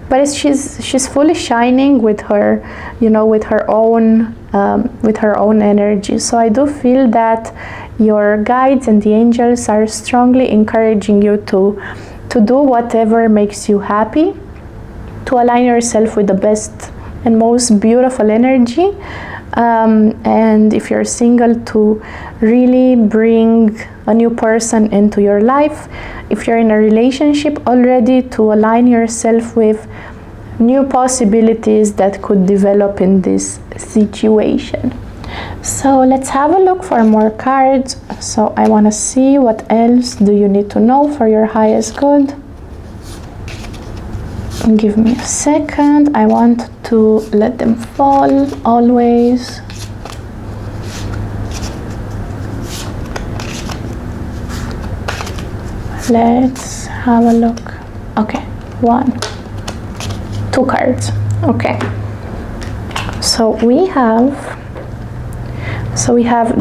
But she's fully shining with her, you know, with her own energy. So I do feel that your guides and the angels are strongly encouraging you to do whatever makes you happy, to align yourself with the best and most beautiful energy, and if you're single, to really bring a new person into your life. If you're in a relationship already, to align yourself with new possibilities that could develop in this situation. So let's have a look for more cards. So I want to see what else do you need to know for your highest good. Give me a second. I want to let them fall always. Let's have a look. Okay, 1, 2 cards. Okay, so we have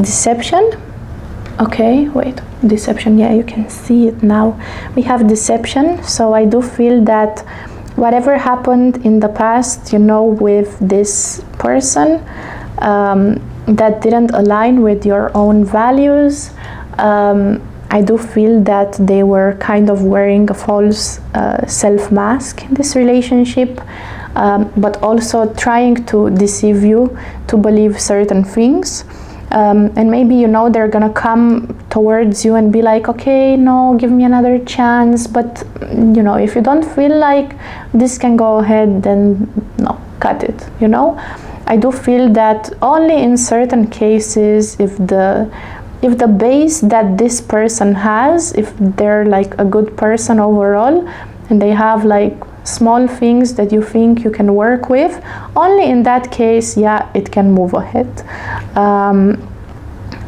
deception. Okay, wait, deception. Yeah, you can see it now. We have deception. So I do feel that whatever happened in the past, you know, with this person that didn't align with your own values, I do feel that they were kind of wearing a false self-mask in this relationship, but also trying to deceive you to believe certain things. And maybe, you know, they're gonna come towards you and be like, okay, no, give me another chance. But, you know, if you don't feel like this can go ahead, then no, cut it, you know. I do feel that only in certain cases, if the base that this person has, if they're like a good person overall, and they have like small things that you think you can work with, only in that case, yeah, it can move ahead.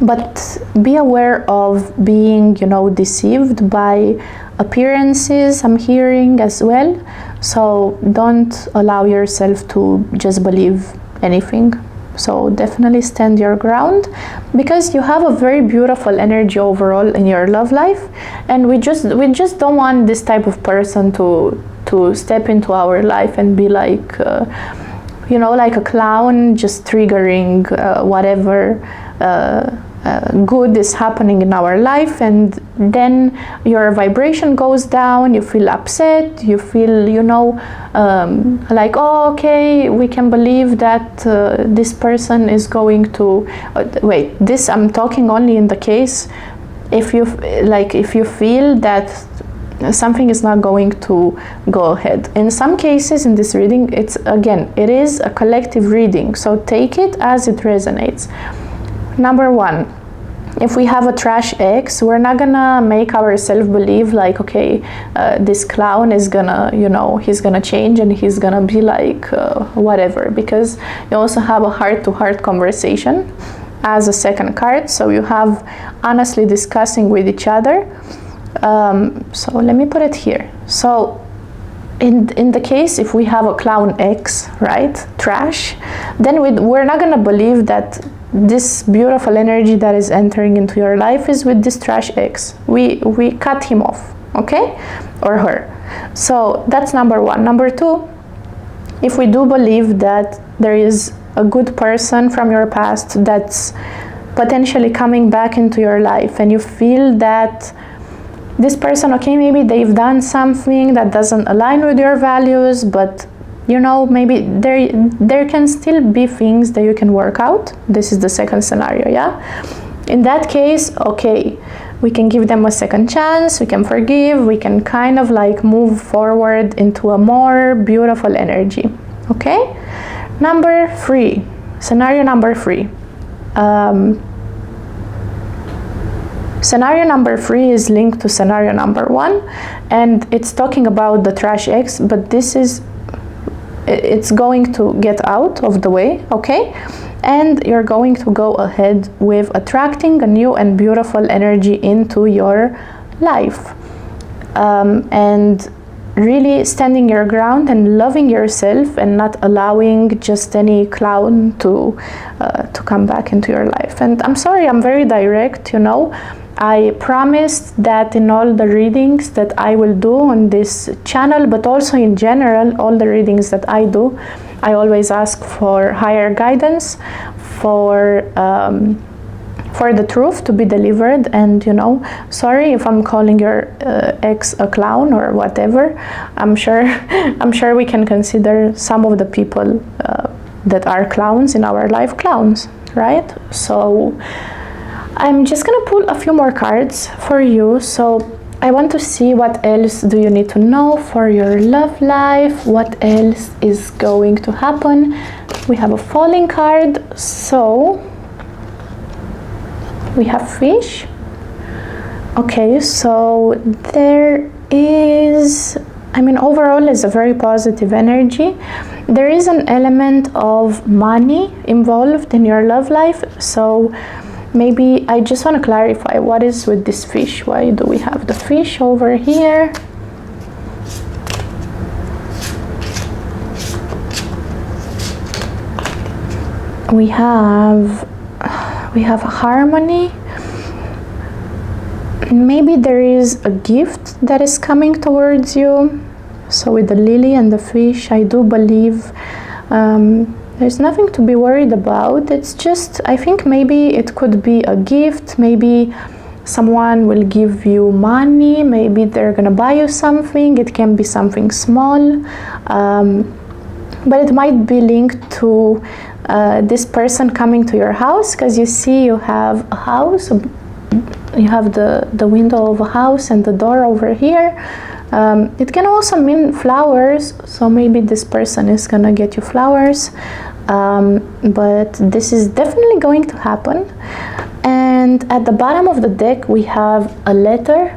But be aware of being, you know, deceived by appearances, I'm hearing as well. So don't allow yourself to just believe anything. So definitely stand your ground, because you have a very beautiful energy overall in your love life, and we just don't want this type of person to step into our life and be like, you know, like a clown, just triggering whatever good is happening in our life, and then your vibration goes down, you feel upset, you feel, you know, like, oh, okay, we can believe that this person is going to wait, this I'm talking only in the case if you feel that something is not going to go ahead. In some cases in this reading, it is a collective reading, so take it as it resonates. Number 1, if we have a trash ex, we're not gonna make ourselves believe like, okay, this clown is gonna, you know, he's gonna change and he's gonna be like whatever, because you also have a heart-to-heart conversation as a second card, so you have honestly discussing with each other. So let me put it here. So in the case if we have a clown ex, right, trash, then we're not gonna believe that this beautiful energy that is entering into your life is with this trash ex. We cut him off, okay, or her. So that's number one. Number two, if we do believe that there is a good person from your past that's potentially coming back into your life, and you feel that this person, okay, maybe they've done something that doesn't align with your values, but you know, maybe there can still be things that you can work out. This is the second scenario, yeah? In that case, okay, we can give them a second chance, we can forgive, we can kind of like move forward into a more beautiful energy, okay? Number three, scenario number three. Scenario number three is linked to scenario number one, and it's talking about the trash ex, but it's going to get out of the way, okay? And you're going to go ahead with attracting a new and beautiful energy into your life, and really standing your ground and loving yourself and not allowing just any clown to come back into your life. And I'm sorry, I'm very direct, you know. I promised that in all the readings that I will do on this channel, but also in general, all the readings that I do, I always ask for higher guidance, for the truth to be delivered. And you know, sorry if I'm calling your ex a clown or whatever. I'm sure we can consider some of the people that are clowns in our life clowns, right? So I'm just gonna pull a few more cards for you. So I want to see what else do you need to know for your love life, what else is going to happen. We have a falling card, so we have fish. Okay, so there is, I mean, overall is a very positive energy. There is an element of money involved in your love life, so maybe I just want to clarify what is with this fish. Why do we have the fish over here? We have harmony. Maybe there is a gift that is coming towards you. So with the lily and the fish, I do believe there's nothing to be worried about. It's just, I think maybe it could be a gift. Maybe someone will give you money. Maybe they're gonna buy you something. It can be something small, but it might be linked to this person coming to your house, because you see you have a house, you have the window of a house and the door over here. It can also mean flowers, so maybe this person is gonna get you flowers, but this is definitely going to happen. And at the bottom of the deck we have a letter,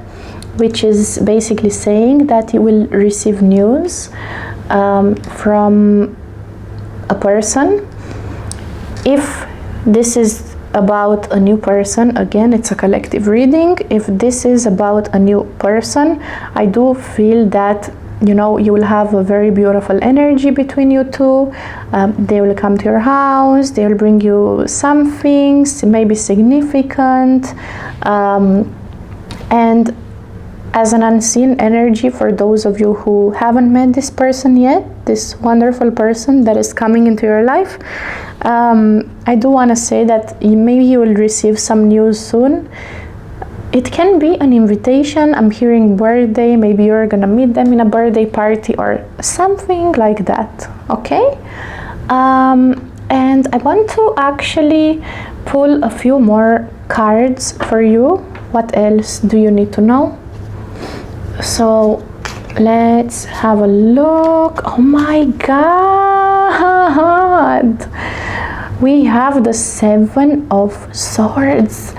which is basically saying that you will receive news from a person. If this is about a new person, again, it's a collective reading. If this is about a new person, I do feel that, you know, you will have a very beautiful energy between you two. They will come to your house, they will bring you some things, maybe significant, and as an unseen energy, for those of you who haven't met this person yet, this wonderful person that is coming into your life, I do want to say that maybe you will receive some news soon. It can be an invitation. I'm hearing birthday. Maybe you're gonna meet them in a birthday party or something like that, okay? And I want to actually pull a few more cards for you. What else do you need to know? So let's have a look. Oh my god, We have the 7 of Swords.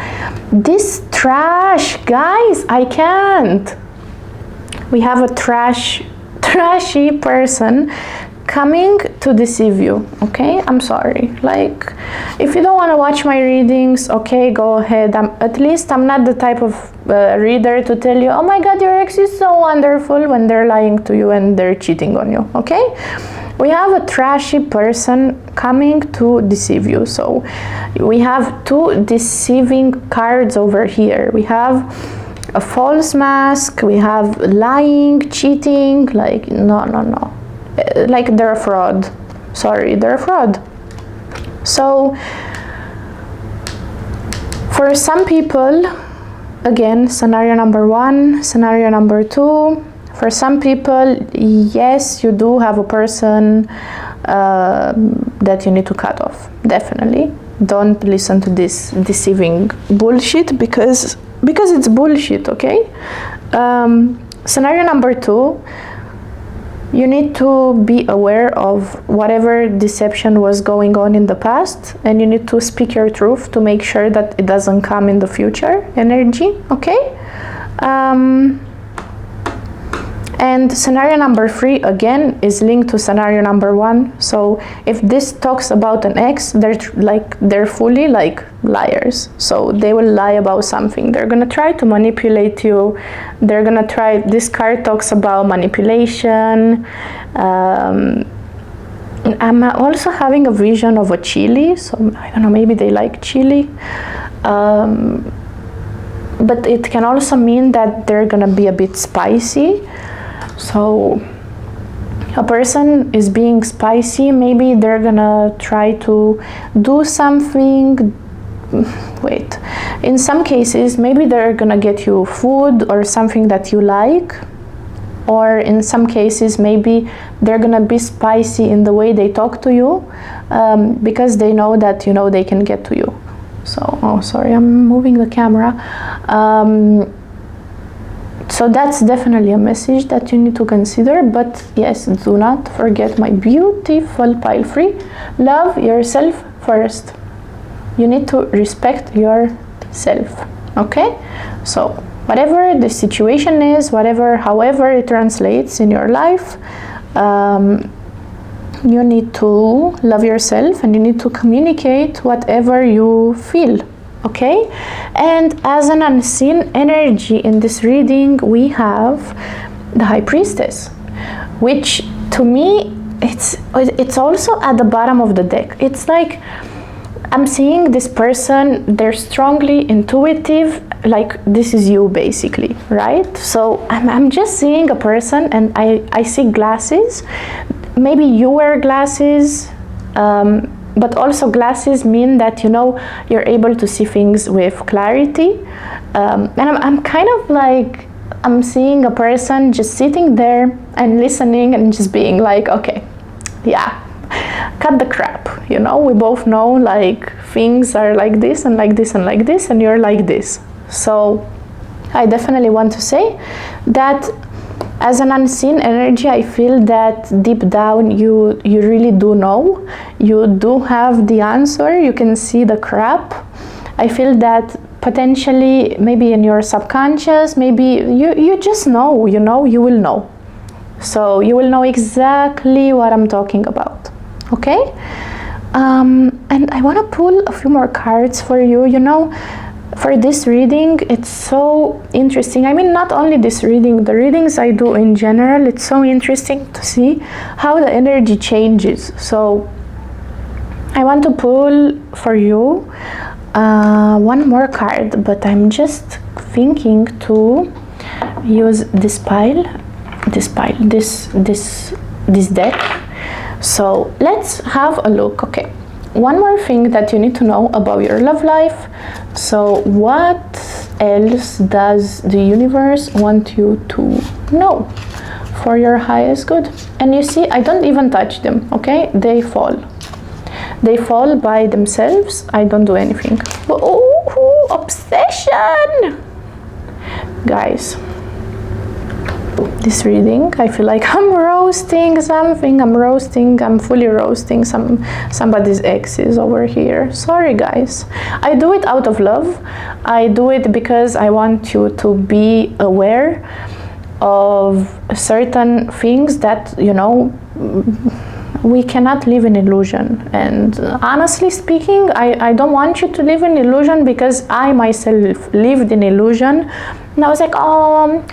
This trash, guys, I can't. We have a trashy person coming to deceive you. Okay, I'm sorry. Like, if you don't want to watch my readings, okay, go ahead. At least I'm not the type of reader to tell you, oh my god, your ex is so wonderful, when they're lying to you and they're cheating on you. Okay, we have a trashy person coming to deceive you. So we have 2 deceiving cards over here. We have a false mask, we have lying, cheating, like no, like they're a fraud. Sorry, they're a fraud. So for some people, again, scenario number 1, scenario number 2, for some people, yes, you do have a person that you need to cut off. Definitely don't listen to this deceiving bullshit, because it's bullshit. Okay, scenario number 2, you need to be aware of whatever deception was going on in the past, and you need to speak your truth to make sure that it doesn't come in the future energy. Okay, and scenario number 3 again is linked to scenario number 1. So if this talks about an ex, they're fully like liars. So they will lie about something. They're gonna try to manipulate you. They're gonna try. This card talks about manipulation. I'm also having a vision of a chili. So I don't know. Maybe they like chili. But it can also mean that they're gonna be a bit spicy. So a person is being spicy. Maybe they're gonna try to do something. Wait, in some cases maybe they're gonna get you food or something that you like, or in some cases maybe they're gonna be spicy in the way they talk to you, because they know that they can get to you. So, oh sorry, I'm moving the camera. So that's definitely a message that you need to consider. But yes, do not forget, my beautiful pile free, love yourself first. You need to respect yourself. Okay, so whatever the situation is, however it translates in your life, you need to love yourself, and you need to communicate whatever you feel. Okay, and as an unseen energy in this reading, we have the High Priestess, which to me it's also at the bottom of the deck. It's like I'm seeing this person, they're strongly intuitive, like this is you basically, right? So I'm just seeing a person, and I see glasses. Maybe you wear glasses, but also glasses mean that you're able to see things with clarity, and I'm kind of like, I'm seeing a person just sitting there and listening and just being like, okay, yeah, cut the crap, we both know like things are like this and like this and like this, and you're like this. So I definitely want to say that as an unseen energy, I feel that deep down you really do know. You do have the answer. You can see the crap. I feel that potentially maybe in your subconscious, maybe you just know, you will know. So you will know exactly what I'm talking about. Okay? And I want to pull a few more cards for you. For this reading, it's so interesting. I mean, not only this reading, the readings I do in general, it's so interesting to see how the energy changes. So I want to pull for you one more card, but I'm just thinking to use this deck. So let's have a look. Okay, one more thing that you need to know about your love life. So what else does the universe want you to know for your highest good? And you see, I don't even touch them. Okay, they fall by themselves. I don't do anything. Obsession, guys. this reading. I feel like I'm roasting something. I'm fully roasting somebody's exes over here. Sorry guys. I do it out of love. I do it because I want you to be aware of certain things that, you know, we cannot live in illusion. And honestly speaking, I don't want you to live in illusion, because I myself lived in illusion. And I was like, oh,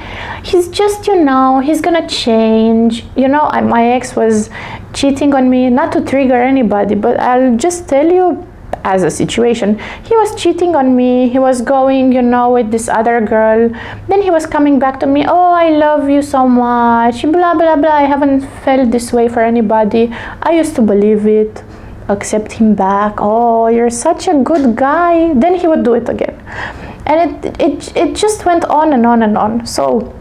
he's just, you know, he's gonna change. You know, my ex was cheating on me, not to trigger anybody, but I'll just tell you as a situation. He was cheating on me. He was going, you know, with this other girl. Then he was coming back to me, oh, I love you so much, blah, blah, blah. I haven't felt this way for anybody. I used to believe it, accept him back. Oh, you're such a good guy. Then he would do it again. And it just went on and on and on. So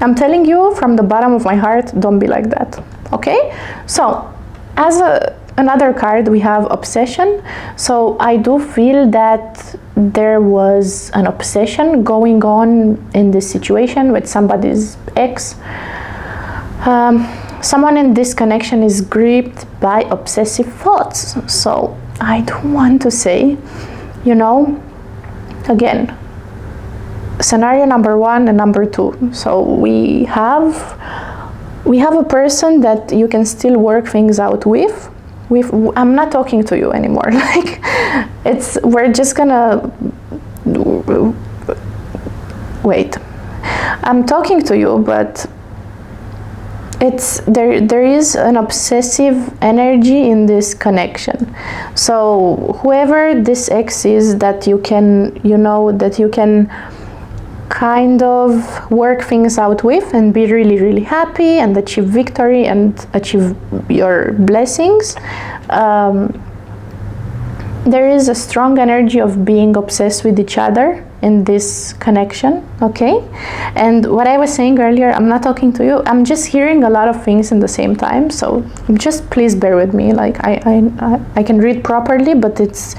I'm telling you from the bottom of my heart, don't be like that, okay? So as another card, we have obsession. So I do feel that there was an obsession going on in this situation with somebody's ex. Someone in this connection is gripped by obsessive thoughts. So I don't want to say, you know, again, scenario number 1 and number 2. So we have a person that you can still work things out with. I'm not talking to you anymore. Like, we're just gonna wait. I'm talking to you, but there is an obsessive energy in this connection. So whoever this ex is that you can, you know, that you can kind of work things out with and be really, really happy and achieve victory and achieve your blessings. There is a strong energy of being obsessed with each other in this connection, okay? And what I was saying earlier, I'm not talking to you, I'm just hearing a lot of things in the same time, so just please bear with me. Like, I can read properly, but it's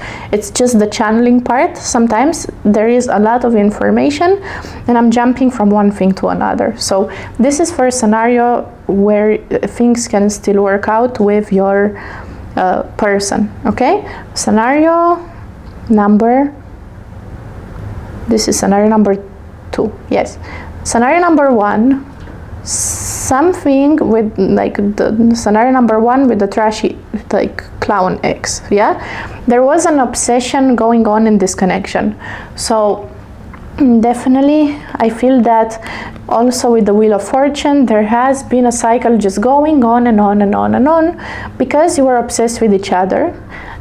just the channeling part. Sometimes there is a lot of information and I'm jumping from one thing to another. So this is for a scenario where things can still work out with your person, okay? This is scenario number 2. Yes, scenario number 1, something with, like, the scenario number 1 with the trashy, like, clown ex. Yeah, there was an obsession going on in this connection. So definitely I feel that also with the Wheel of Fortune there has been a cycle just going on and on and on and on, because you were obsessed with each other.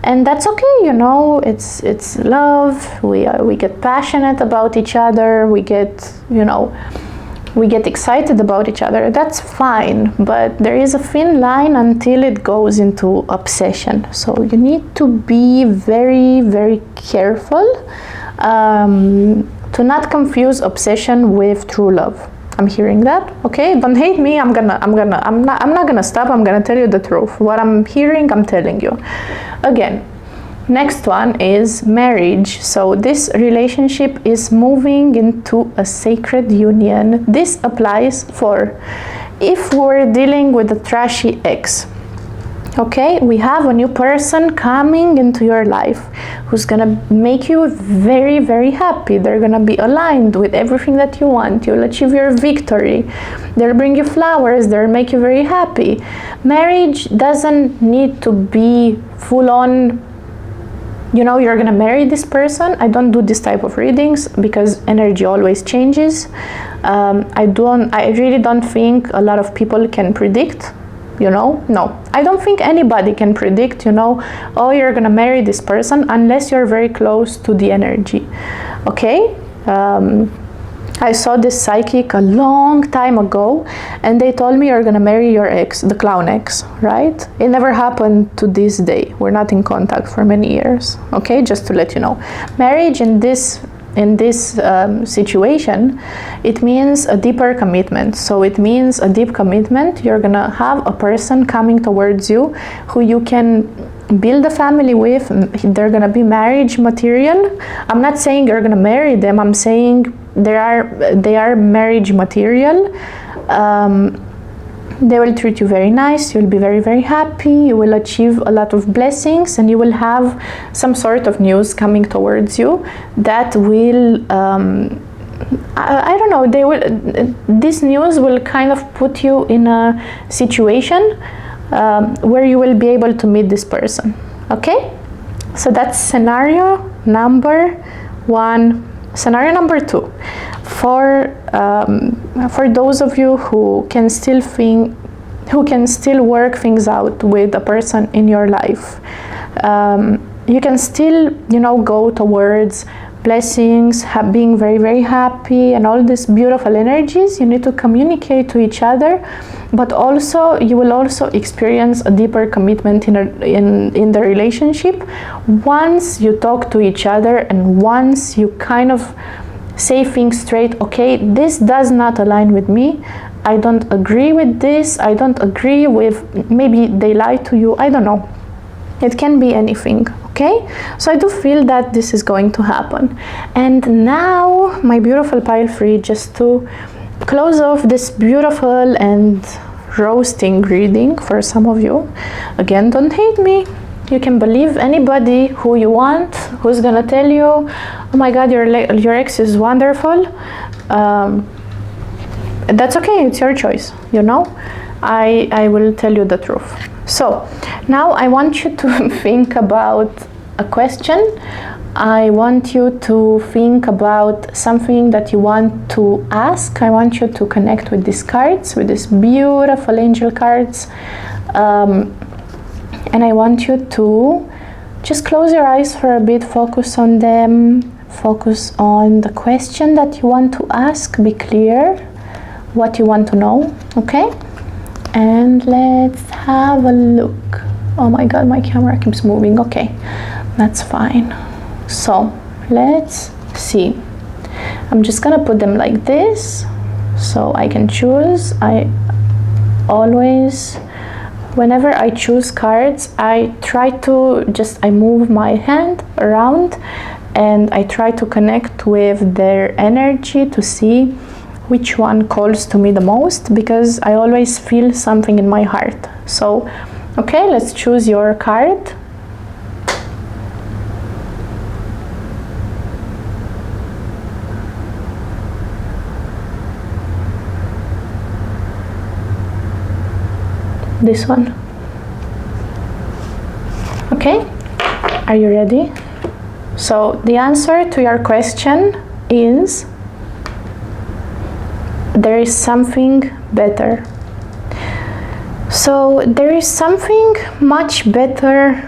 And that's okay, you know, it's love. We get passionate about each other. We get, you know, we get excited about each other. That's fine, but there is a thin line until it goes into obsession. So you need to be very, very careful to not confuse obsession with true love. I'm hearing that, okay? Don't hate me. I'm not gonna stop. I'm gonna tell you the truth. What I'm hearing, I'm telling you. Again, next one is marriage. So this relationship is moving into a sacred union. This applies for if we're dealing with a trashy ex. Okay, we have a new person coming into your life who's gonna make you very, very happy. They're gonna be aligned with everything that you want. You'll achieve your victory. They'll bring you flowers. They'll make you very happy. Marriage doesn't need to be full on, you know, you're gonna marry this person. I don't do this type of readings because energy always changes. I really don't think a lot of people can predict. You know, no, I don't think anybody can predict, you know, oh, you're gonna marry this person unless you're very close to the energy, okay? I saw this psychic a long time ago and they told me you're gonna marry your ex, the clown ex, right? It never happened to this day. We're not in contact for many years, okay? Just to let you know. Marriage in this situation, it means a deeper commitment. So it means a deep commitment. You're gonna have a person coming towards you who you can build a family with, they're gonna be marriage material. I'm not saying you're gonna marry them, I'm saying they are marriage material. They will treat you very nice, you'll be very, very happy, you will achieve a lot of blessings, and you will have some sort of news coming towards you that will, I don't know, this news will kind of put you in a situation where you will be able to meet this person, okay? So that's scenario number 1. Scenario number 2, for those of you who can still work things out with a person in your life, you can still, go towards blessings, being very, very happy, and all these beautiful energies. You need to communicate to each other, but also you will also experience a deeper commitment in the relationship once you talk to each other, and once you kind of say things straight. Okay, this does not align with me, I don't agree with this, I don't agree with, maybe they lie to you, I don't know, it can be anything. Okay, so I do feel that this is going to happen. And now, my beautiful pile 3, just to close off this beautiful and roasting reading for some of you. Again, don't hate me. You can believe anybody who you want, who's gonna tell you, oh my god, your ex is wonderful. That's okay, it's your choice, I will tell you the truth. So now I want you to think about a question. I want you to think about something that you want to ask. I want you to connect with these cards, with these beautiful angel cards. And I want you to just close your eyes for a bit, focus on them, focus on the question that you want to ask, be clear what you want to know, okay? And let's have a look. Oh my god, my camera keeps moving. Okay, that's fine. So let's see. I'm just gonna put them like this so I can choose. I always, whenever I choose cards, I try to I move my hand around and I try to connect with their energy to see which one calls to me the most, because I always feel something in my heart. So, okay, let's choose your card. This one. Okay, are you ready? So the answer to your question is, there is something better. So there is something much better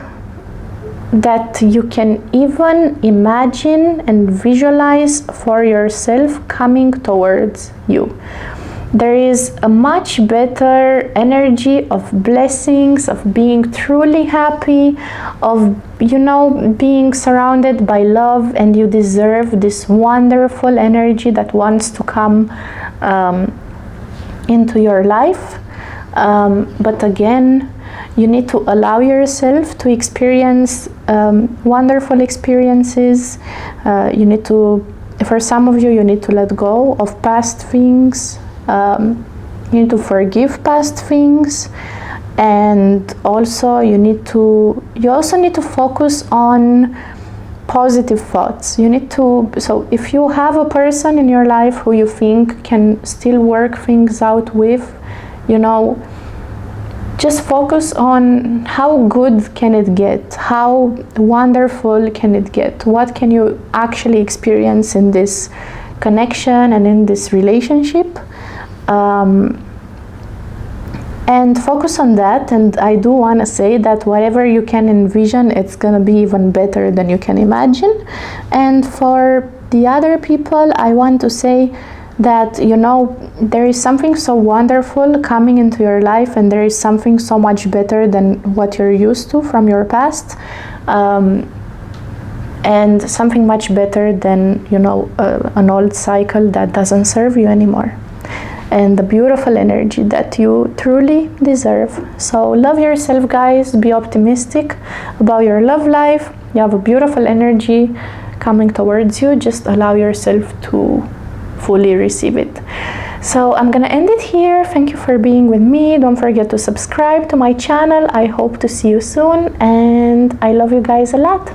that you can even imagine and visualize for yourself coming towards you. There is a much better energy of blessings, of being truly happy, of, being surrounded by love, and you deserve this wonderful energy that wants to come into your life. But again, you need to allow yourself to experience wonderful experiences. You need to, for some of you, you need to let go of past things. You need to forgive past things, and also you also need to focus on positive thoughts. You need to, so if you have a person in your life who you think can still work things out with, just focus on how good can it get, how wonderful can it get, what can you actually experience in this connection and in this relationship. And focus on that. And I do want to say that whatever you can envision, it's gonna be even better than you can imagine. And for the other people, I want to say that there is something so wonderful coming into your life, and there is something so much better than what you're used to from your past, and something much better than an old cycle that doesn't serve you anymore. and the beautiful energy that you truly deserve. So love yourself, guys. Be optimistic about your love life. You have a beautiful energy coming towards you. Just allow yourself to fully receive it. So I'm gonna end it here. Thank you for being with me. Don't forget to subscribe to my channel. I hope to see you soon, and I love you guys a lot.